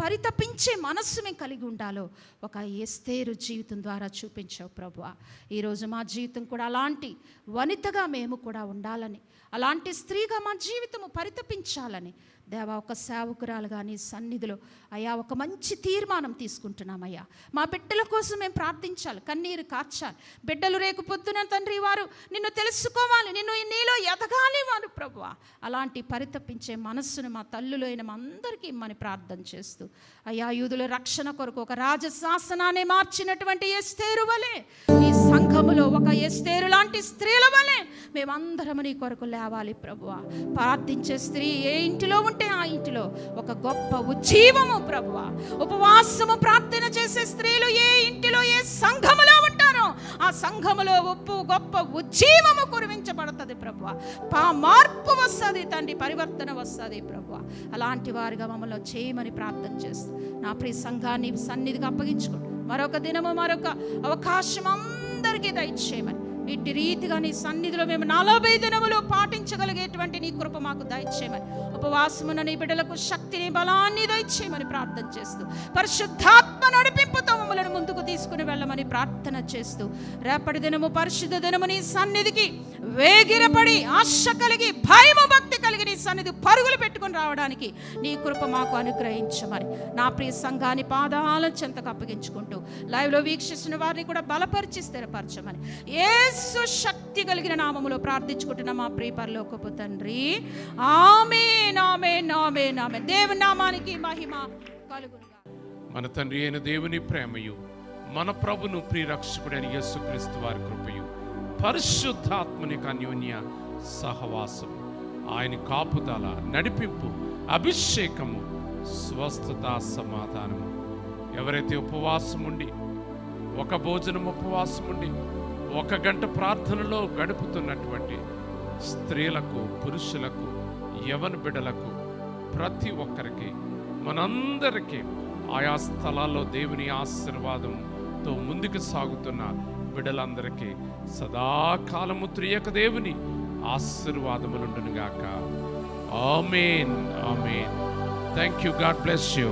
పరితపించే మనస్సు మేము కలిగి ఉండాలో ఒక ఎస్తేరు జీవితం ద్వారా చూపించావు ప్రభువా. ఈరోజు మా జీవితం కూడా అలాంటి వనితగా మేము కూడా ఉండాలని, అలాంటి స్త్రీగా మా జీవితము పరితపించాలని దేవా ఒక సేవకురాలుగా నీ సన్నిధిలో అయ్యా ఒక మంచి తీర్మానం తీసుకుంటున్నామయ్యా. మా బిడ్డల కోసం మేము ప్రార్థించాలి, కన్నీరు కార్చాలి. బిడ్డలు రేపు పొద్దున తండ్రి వారు నిన్ను తెలుసుకోవాలి, నీలో ఎదగాలి వారు ప్రభువా. అలాంటి పరితపించే మనస్సును మా తల్లులైన మా అందరికీ ఇమ్మని ప్రార్థన చేస్తూ అయ్యా, యూదుల రక్షణ కొరకు ఒక రాజశాసనాన్ని మార్చినటువంటి ఎస్తేరు వలె ఈ సంఘములో ఒక ఎస్తేరు లాంటి స్త్రీల వలె మేమందరం నీ కొరకు లేవాలి ప్రభువా. ప్రార్థించే స్త్రీ ఏ ఇంటిలో ఉంటే ఆ ఇంటిలో ఒక గొప్ప ఉజ్జీవము ప్రభువా. ఉపవాసము ప్రార్థన చేసే స్త్రీలు ఏ ఇంటిలో ఏ సంఘములో ఉంటారో ఆ సంఘములో గొప్ప ఉజ్జీవము కురివించబడుతుంది ప్రభువా. మార్పు వస్తుంది తండ్రి, పరివర్తన వస్తుంది ప్రభువా. అలాంటి వారిగా మమ్మల్ని చేయమని ప్రార్థన చేస్తూ నా ప్రియ సంఘాన్ని సన్నిధిగా అప్పగించుకోండి. మరొక దినము మరొక అవకాశం అందరికీ దయచేయమని, ఇట్టి రీతిగా నీ సన్నిధిలో మేము 40 దినములు పాటించగలిగేటువంటి నీ కృప మాకు దయచేయమని, ఉపవాసమున నీ బిడ్డలకు శక్తిని బలాన్ని దయచేయమని ప్రార్థన చేస్తూ పరిశుద్ధాత్మ నడిపింపుతో మమ్మల్ని ముందుకు తీసుకుని వెళ్ళమని ప్రార్థన చేస్తూ రేపటి దినము పరిశుద్ధ దినము నీ సన్నిధికి వేగిరపడి ఆశ కలిగి భయము భక్తి కలిగి నీ సన్నిధి పరుగులు పెట్టుకుని రావడానికి నీ కృప మాకు అనుగ్రహించమని నా ప్రియ సంఘాన్ని పాదాల చెంతకు అప్పగించుకుంటూ లైవ్లో వీక్షిస్తున్న వారిని కూడా బలపరిచి స్థిరపరచమని యేసు శక్తి కలిగిన నామములో ప్రార్థించుకుంటున్న మా ప్రియ పరలోకపు తండ్రి, ఆమేన్ ఆమేన్ ఆమేన్ ఆమేన్. దేవుని నామానికి మహిమ కలుగును. మన తండ్రి అయిన దేవుని ప్రేమయు, మన ప్రభును ప్రియరక్షకుడైన యేసుక్రీస్తు వారి కృపయు, పరిశుద్ధాత్మని అన్యోన్య సహవాసం, ఆయన కాపుదల, నడిపింపు, అభిషేకము, స్వస్థత, సమాధానము. ఎవరైతే ఉపవాసం ఉండి, ఒక భోజనం ఉపవాసం ఉండి 1 గంట ప్రార్థనలో గడుపుతున్నటువంటి స్త్రీలకు, పురుషులకు, యవన బిడ్డలకు, ప్రతి ఒక్కరికి, మనందరికీ ఆయా స్థలాల్లో దేవుని ఆశీర్వాదంతో ముందుకు సాగుతున్న బిడ్డలందరికీ సదాకాలము త్రియక దేవుని ఆశీర్వాదములుండును గాక. ఆమేన్, ఆమేన్. Thank you. God bless you.